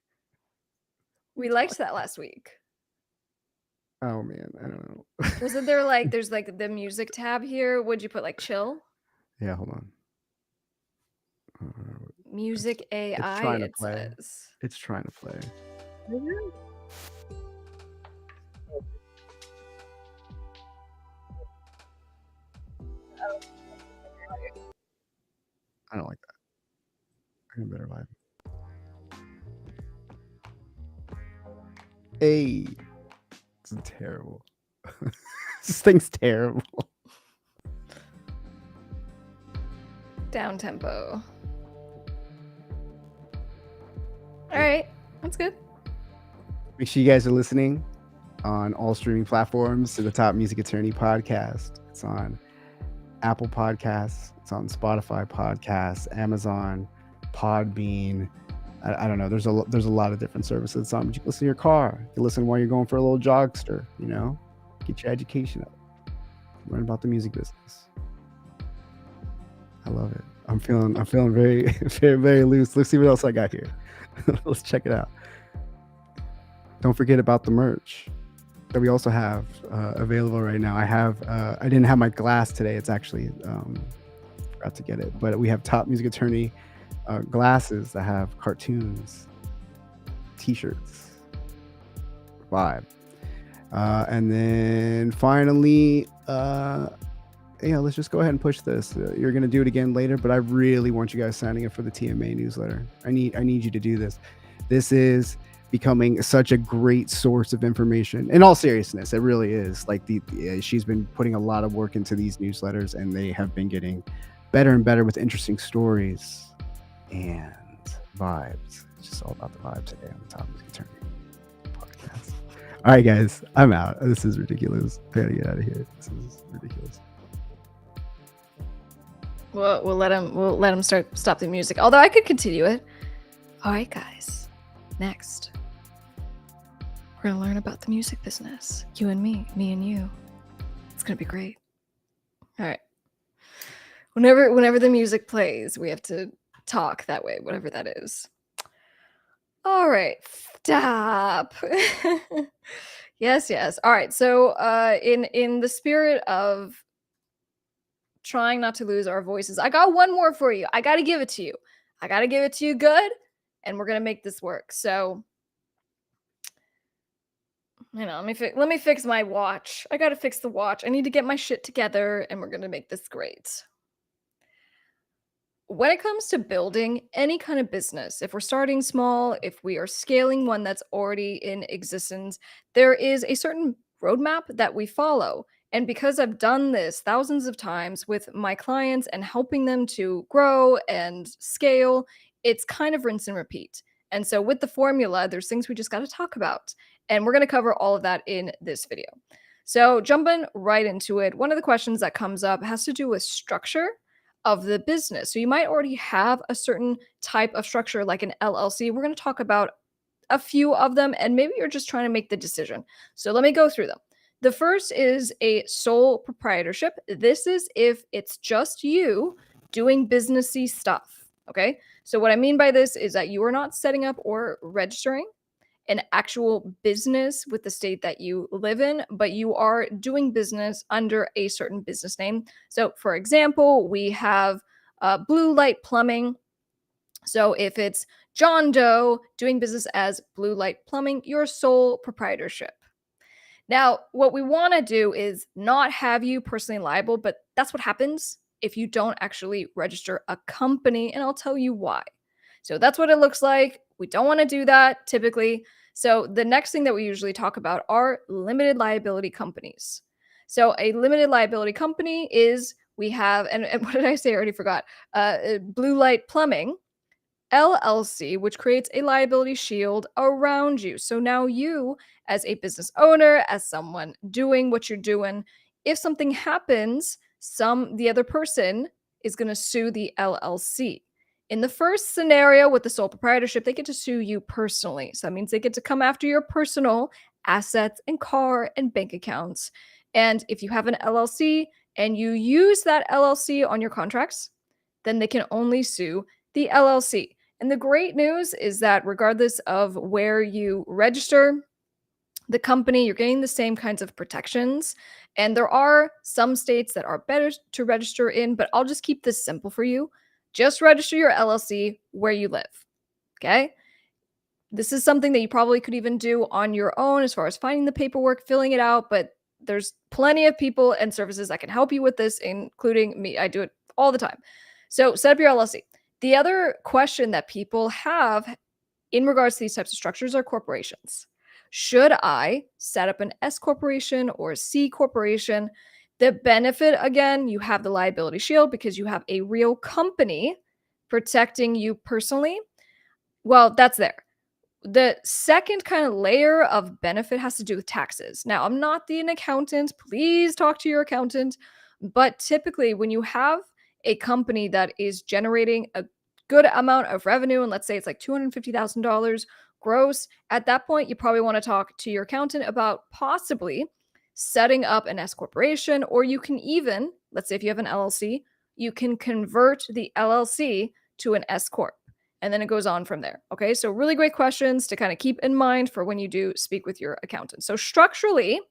[SPEAKER 1] We liked that last week.
[SPEAKER 2] Oh man, I don't know.
[SPEAKER 1] Wasn't there there's like the music tab here? Would you put like chill?
[SPEAKER 2] Yeah, hold on.
[SPEAKER 1] Music
[SPEAKER 2] It's
[SPEAKER 1] AI,
[SPEAKER 2] trying to
[SPEAKER 1] it
[SPEAKER 2] play.
[SPEAKER 1] says.
[SPEAKER 2] It's trying to play. I don't like that. I can better vibe. Hey, this is terrible. This thing's terrible.
[SPEAKER 1] Down tempo. All right, that's good.
[SPEAKER 2] Make sure you guys are listening on all streaming platforms to the Top Music Attorney podcast. It's on Apple Podcasts, it's on Spotify Podcasts, Amazon, Podbean. I don't know. There's a lot of different services. It's on, but you can listen to your car. You can listen while you're going for a little jogster. Get your education up. Learn about the music business. I love it. I'm feeling very, very, very loose. Let's see what else I got here. Let's check it out. Don't forget about the merch that we also have available right now. I didn't have my glass today. It's actually forgot to get it, but we have Top Music Attorney glasses that have cartoons, t-shirts, vibe, and then finally, let's just go ahead and push this. You're gonna do it again later, but I really want you guys signing up for the TMA newsletter. I need you to do this. This is becoming such a great source of information. In all seriousness, it really is. Like she's been putting a lot of work into these newsletters, and they have been getting better and better with interesting stories and vibes. It's just all about the vibe today on the Top Music Attorney podcast. All right, guys, I'm out. This is ridiculous. I gotta get out of here. This is ridiculous.
[SPEAKER 1] We'll let him stop the music. Although I could continue it. All right, guys. Next, we're gonna learn about the music business. You and me and you. It's gonna be great. All right. Whenever the music plays, we have to talk that way, whatever that is. All right, stop. Yes, yes. All right. So, in the spirit of trying not to lose our voices, I got one more for you. I got to give it to you. I got to give it to you good, and we're gonna make this work. So, let me fix my watch. I got to fix the watch. I need to get my shit together, and we're gonna make this great. When it comes to building any kind of business, if we're starting small, if we are scaling one that's already in existence, there is a certain roadmap that we follow. And because I've done this thousands of times with my clients and helping them to grow and scale, it's kind of rinse and repeat. And so, with the formula, there's things we just got to talk about. And we're going to cover all of that in this video. So, jumping right into it, one of the questions that comes up has to do with structure of the business. So you might already have a certain type of structure like an LLC. We're going to talk about a few of them, and maybe you're just trying to make the decision. So let me go through them. The first is a sole proprietorship. This is if it's just you doing businessy stuff. Okay. So what I mean by this is that you are not setting up or registering an actual business with the state that you live in, but you are doing business under a certain business name. So, for example, we have Blue Light Plumbing. So, if it's John Doe doing business as Blue Light Plumbing, your sole proprietorship. Now, what we want to do is not have you personally liable, but that's what happens if you don't actually register a company, and I'll tell you why. So that's what it looks like. We don't want to do that typically. So the next thing that we usually talk about are limited liability companies. So a limited liability company is we have, and what did I say? I already forgot. Blue Light Plumbing LLC, which creates a liability shield around you. So now you, as a business owner, as someone doing what you're doing, if something happens, the other person is going to sue the LLC. In the first scenario with the sole proprietorship, they get to sue you personally. So that means they get to come after your personal assets and car and bank accounts. And if you have an LLC and you use that LLC on your contracts, then they can only sue the LLC. And the great news is that regardless of where you register the company, you're getting the same kinds of protections. And there are some states that are better to register in, but I'll just keep this simple for you. Just register your LLC where you live. Okay. This is something that you probably could even do on your own as far as finding the paperwork, filling it out, but there's plenty of people and services that can help you with this, including me. I do it all the time. So set up your LLC. The other question that people have in regards to these types of structures are corporations. Should I set up an S corporation or a C corporation? The benefit, again, you have the liability shield because you have a real company protecting you personally. Well, that's there. The second kind of layer of benefit has to do with taxes. Now, I'm not an accountant. Please talk to your accountant. But typically, when you have a company that is generating a good amount of revenue, and let's say it's like $250,000 gross, at that point, you probably want to talk to your accountant about possibly setting up an S corporation, or you can even, let's say if you have an LLC, you can convert the LLC to an S corp. And then it goes on from there. Okay. So, really great questions to kind of keep in mind for when you do speak with your accountant. So, structurally,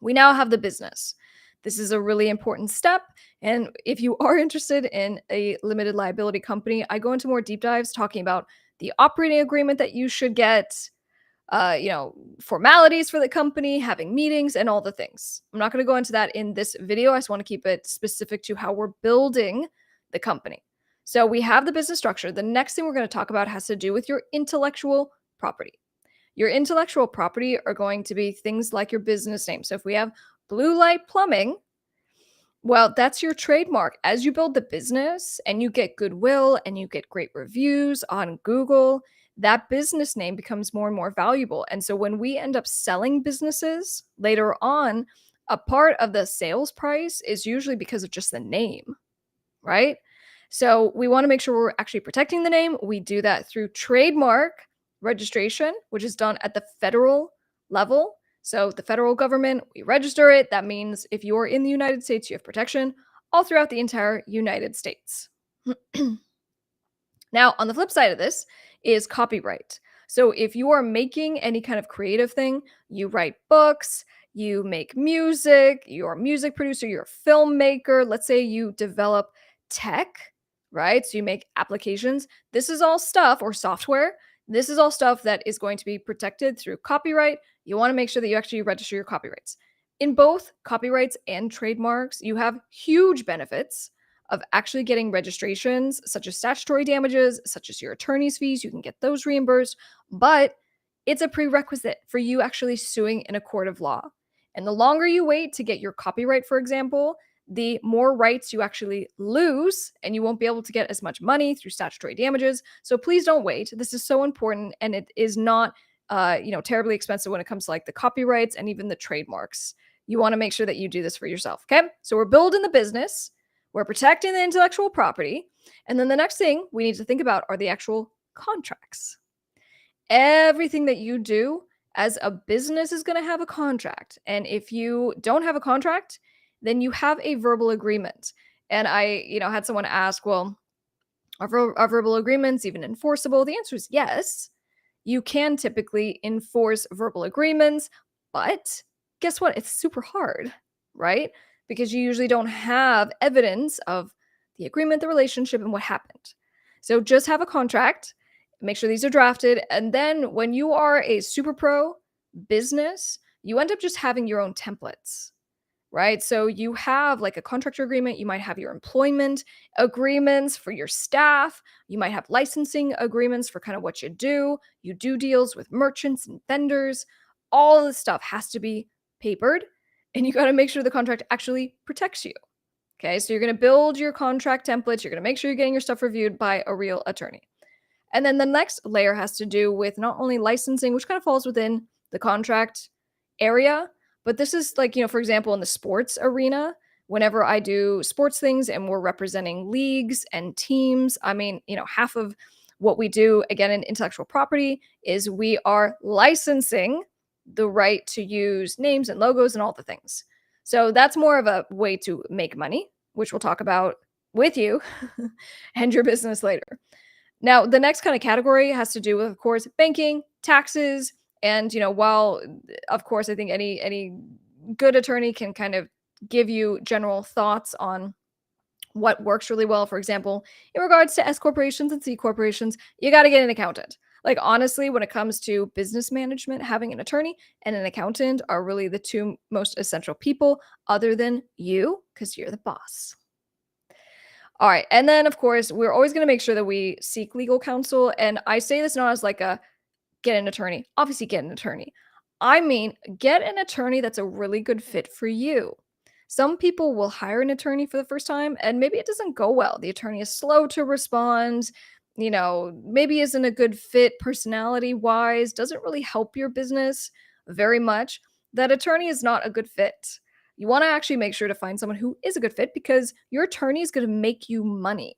[SPEAKER 1] we now have the business. This is a really important step. And if you are interested in a limited liability company, I go into more deep dives talking about the operating agreement that you should get, formalities for the company, having meetings, and all the things. I'm not going to go into that in this video. I just want to keep it specific to how we're building the company. So we have the business structure. The next thing we're going to talk about has to do with your intellectual property. Your intellectual property are going to be things like your business name. So if we have Blue Light Plumbing, well, that's your trademark. As you build the business and you get goodwill and you get great reviews on Google, that business name becomes more and more valuable. And so when we end up selling businesses later on, a part of the sales price is usually because of just the name, right? So we want to make sure we're actually protecting the name. We do that through trademark registration, which is done at the federal level. So the federal government, we register it. That means if you're in the United States, you have protection all throughout the entire United States. Now, on the flip side of this is copyright. So if you are making any kind of creative thing, you write books, you make music, you're a music producer, you're a filmmaker, let's say you develop tech, right? So you make applications. This is all stuff or software. This is all stuff that is going to be protected through copyright. You want to make sure that you actually register your copyrights. In both copyrights and trademarks, you have huge benefits of actually getting registrations, such as statutory damages, such as your attorney's fees. You can get those reimbursed, but it's a prerequisite for you actually suing in a court of law. And the longer you wait to get your copyright, for example, the more rights you actually lose, and you won't be able to get as much money through statutory damages. So please don't wait. This is so important, and it is not, terribly expensive when it comes to like the copyrights and even the trademarks. You want to make sure that you do this for yourself. Okay, so we're building the business, we're protecting the intellectual property, and then the next thing we need to think about are the actual contracts. Everything that you do as a business is going to have a contract. And if you don't have a contract, then you have a verbal agreement. And I, had someone ask, well, are verbal agreements even enforceable? The answer is yes. You can typically enforce verbal agreements, but guess what? It's super hard, right? Because you usually don't have evidence of the agreement, the relationship, and what happened. So just have a contract, make sure these are drafted, and then when you are a super pro business, you end up just having your own templates, right? So you have like a contractor agreement, you might have your employment agreements for your staff, you might have licensing agreements for kind of what you do. You do deals with merchants and vendors. All of this stuff has to be papered, and you got to make sure the contract actually protects you. Okay, so you're going to build your contract templates, you're going to make sure you're getting your stuff reviewed by a real attorney. And then the next layer has to do with not only licensing, which kind of falls within the contract area, but this is like, for example, in the sports arena, whenever I do sports things and we're representing leagues and teams, I mean, half of what we do, again, in intellectual property is we are licensing the right to use names and logos and all the things. So that's more of a way to make money, which we'll talk about with you and your business later. Now, the next kind of category has to do with, of course, banking, taxes, and while of course I think any good attorney can kind of give you general thoughts on what works really well. For example, in regards to S corporations and C corporations, you got to get an accountant. Like honestly, when it comes to business management, having an attorney and an accountant are really the two most essential people other than you, because you're the boss. All right. And then, of course, we're always going to make sure that we seek legal counsel. And I say this not as like a get an attorney. Obviously, get an attorney. I mean, get an attorney that's a really good fit for you. Some people will hire an attorney for the first time and maybe it doesn't go well. The attorney is slow to respond, maybe isn't a good fit personality wise, doesn't really help your business very much. That attorney is not a good fit. You want to actually make sure to find someone who is a good fit because your attorney is going to make you money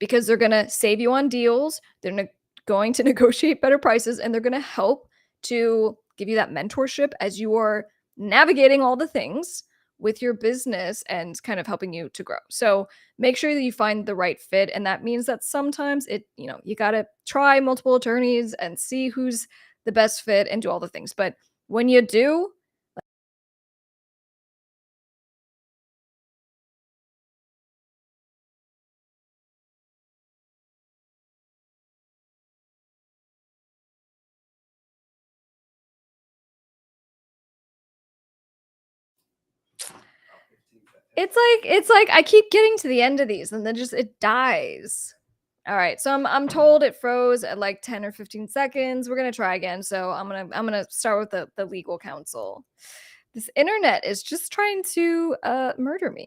[SPEAKER 1] because they're going to save you on deals. They're going to negotiate better prices and they're going to help to give you that mentorship as you are navigating all the things with your business and kind of helping you to grow. So make sure that you find the right fit. And that means that sometimes you got to try multiple attorneys and see who's the best fit and do all the things. But when you do, it's like I keep getting to the end of these and then just it dies. All right, so I'm told it froze at like 10 or 15 seconds. We're gonna try again. So I'm gonna start with the legal counsel. This internet is just trying to murder me.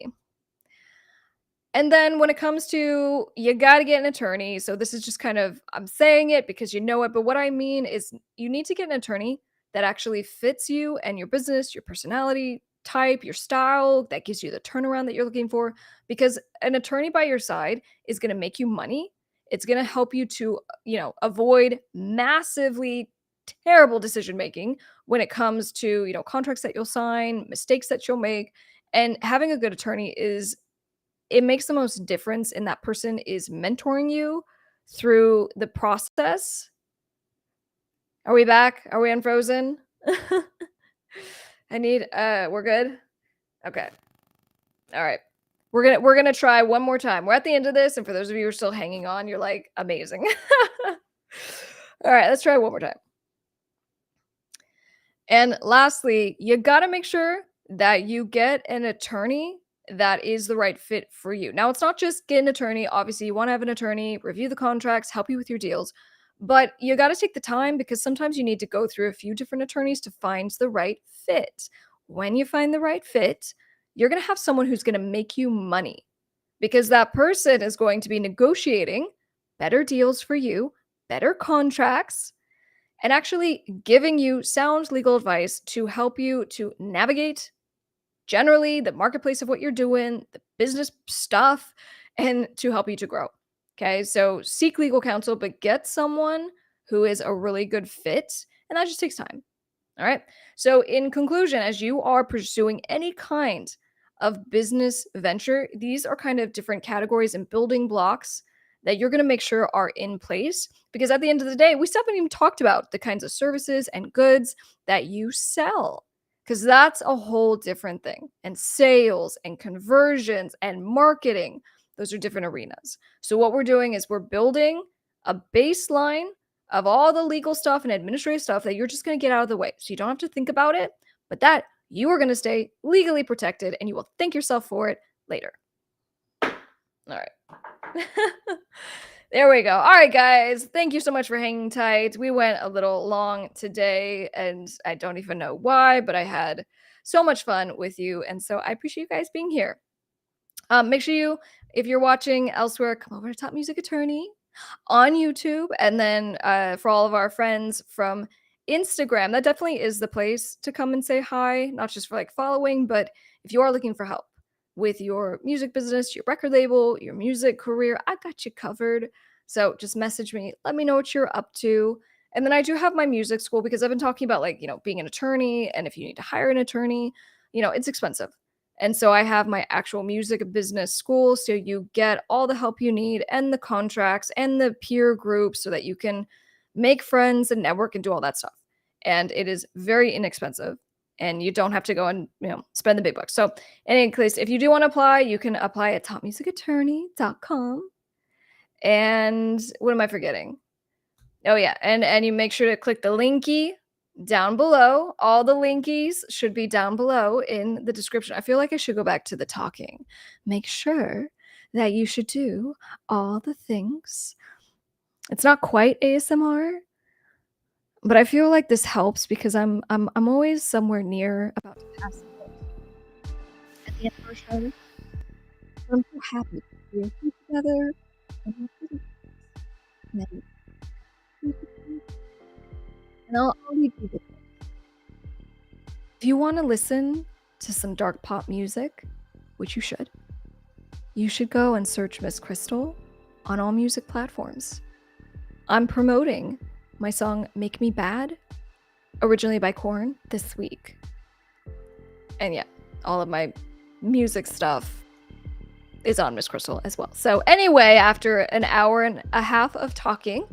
[SPEAKER 1] And then when it comes to you got to get an attorney. So this is just kind of I'm saying it because you know it, but what I mean is you need to get an attorney that actually fits you and your business, your personality type, your style, that gives you the turnaround that you're looking for because an attorney by your side is going to make you money. It's going to help you to, avoid massively terrible decision making when it comes to, contracts that you'll sign, mistakes that you'll make, and having a good attorney is it makes the most difference in that person is mentoring you through the process Are we back? Are we unfrozen? I need we're good? Okay. All right. We're gonna try one more time. We're at the end of this, and for those of you who are still hanging on, you're like amazing. All right, let's try one more time. And lastly, you gotta make sure that you get an attorney that is the right fit for you. Now, it's not just get an attorney. Obviously, you want to have an attorney review the contracts, help you with your deals, but you got to take the time because sometimes you need to go through a few different attorneys to find the right fit. When you find the right fit, you're going to have someone who's going to make you money because that person is going to be negotiating better deals for you, better contracts, and actually giving you sound legal advice to help you to navigate generally the marketplace of what you're doing, the business stuff, and to help you to grow. Okay. So seek legal counsel, but get someone who is a really good fit. And that just takes time. All right. So, in conclusion, as you are pursuing any kind of business venture, these are kind of different categories and building blocks that you're going to make sure are in place. Because at the end of the day, we still haven't even talked about the kinds of services and goods that you sell, because that's a whole different thing. And sales and conversions and marketing, those are different arenas. So, what we're doing is we're building a baseline of all the legal stuff and administrative stuff that you're just going to get out of the way. So you don't have to think about it, but that you are going to stay legally protected and you will thank yourself for it later. All right. There we go. All right, guys. Thank you so much for hanging tight. We went a little long today and I don't even know why, but I had so much fun with you. And so I appreciate you guys being here. Make sure you, if you're watching elsewhere, come over to Top Music Attorney on YouTube. And then for all of our friends from Instagram, that definitely is the place to come and say hi, not just for like following, but if you are looking for help with your music business, your record label, your music career, I got you covered. So just message me, let me know what you're up to. And then I do have my music school because I've been talking about like, being an attorney. And if you need to hire an attorney, it's expensive. And so I have my actual music business school. So you get all the help you need and the contracts and the peer groups so that you can make friends and network and do all that stuff. And it is very inexpensive and you don't have to go and, spend the big bucks. So in any case, if you do want to apply, you can apply at topmusicattorney.com. And what am I forgetting? Oh yeah. And you make sure to click the linky down below. All the linkies should be down below in the description. I feel like I should go back to the talking. Make sure that you should do all the things. It's not quite ASMR, but I feel like this helps because I'm always somewhere near about to pass out at the end of our show. I'm so happy we're here together and I'll leave you with it. If you want to listen to some dark pop music, which you should go and search Miss Krystle on all music platforms. I'm promoting my song Make Me Bad, originally by Korn, this week. And yeah, all of my music stuff is on Miss Krystle as well. So anyway, after an hour and a half of talking,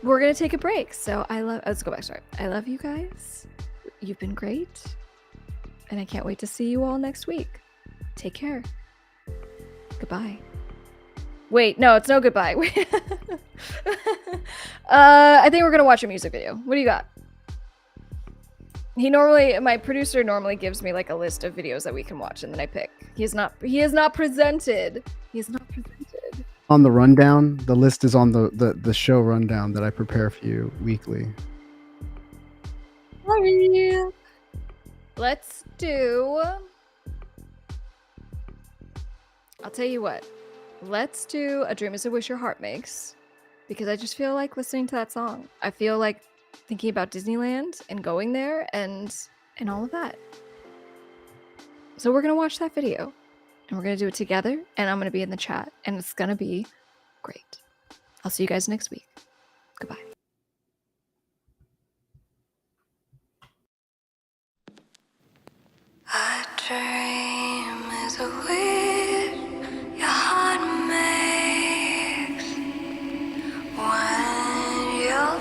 [SPEAKER 1] we're going to take a break. So let's go back. Sorry. I love you guys. You've been great. And I can't wait to see you all next week. Take care. Goodbye. Wait, no, it's no goodbye. I think we're going to watch a music video. What do you got? My producer normally gives me like a list of videos that we can watch and then I pick. He is not presented.
[SPEAKER 2] On the rundown, the list is on the show rundown that I prepare for you weekly.
[SPEAKER 1] Sorry. Let's do. I'll tell you what. Let's do A Dream Is a Wish Your Heart Makes, because I just feel like listening to that song. I feel like thinking about Disneyland and going there and all of that. So we're gonna watch that video and we're gonna do it together and I'm gonna be in the chat and it's gonna be great. I'll see you guys next week. Goodbye. A dream is a wish your heart makes when you're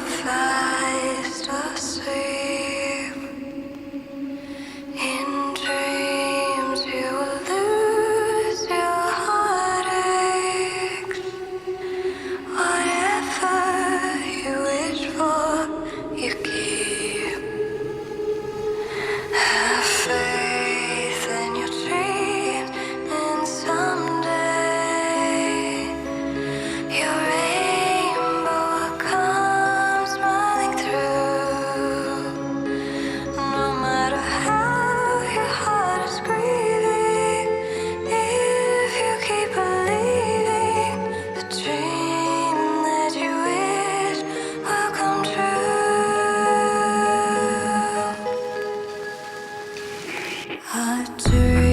[SPEAKER 3] A dream.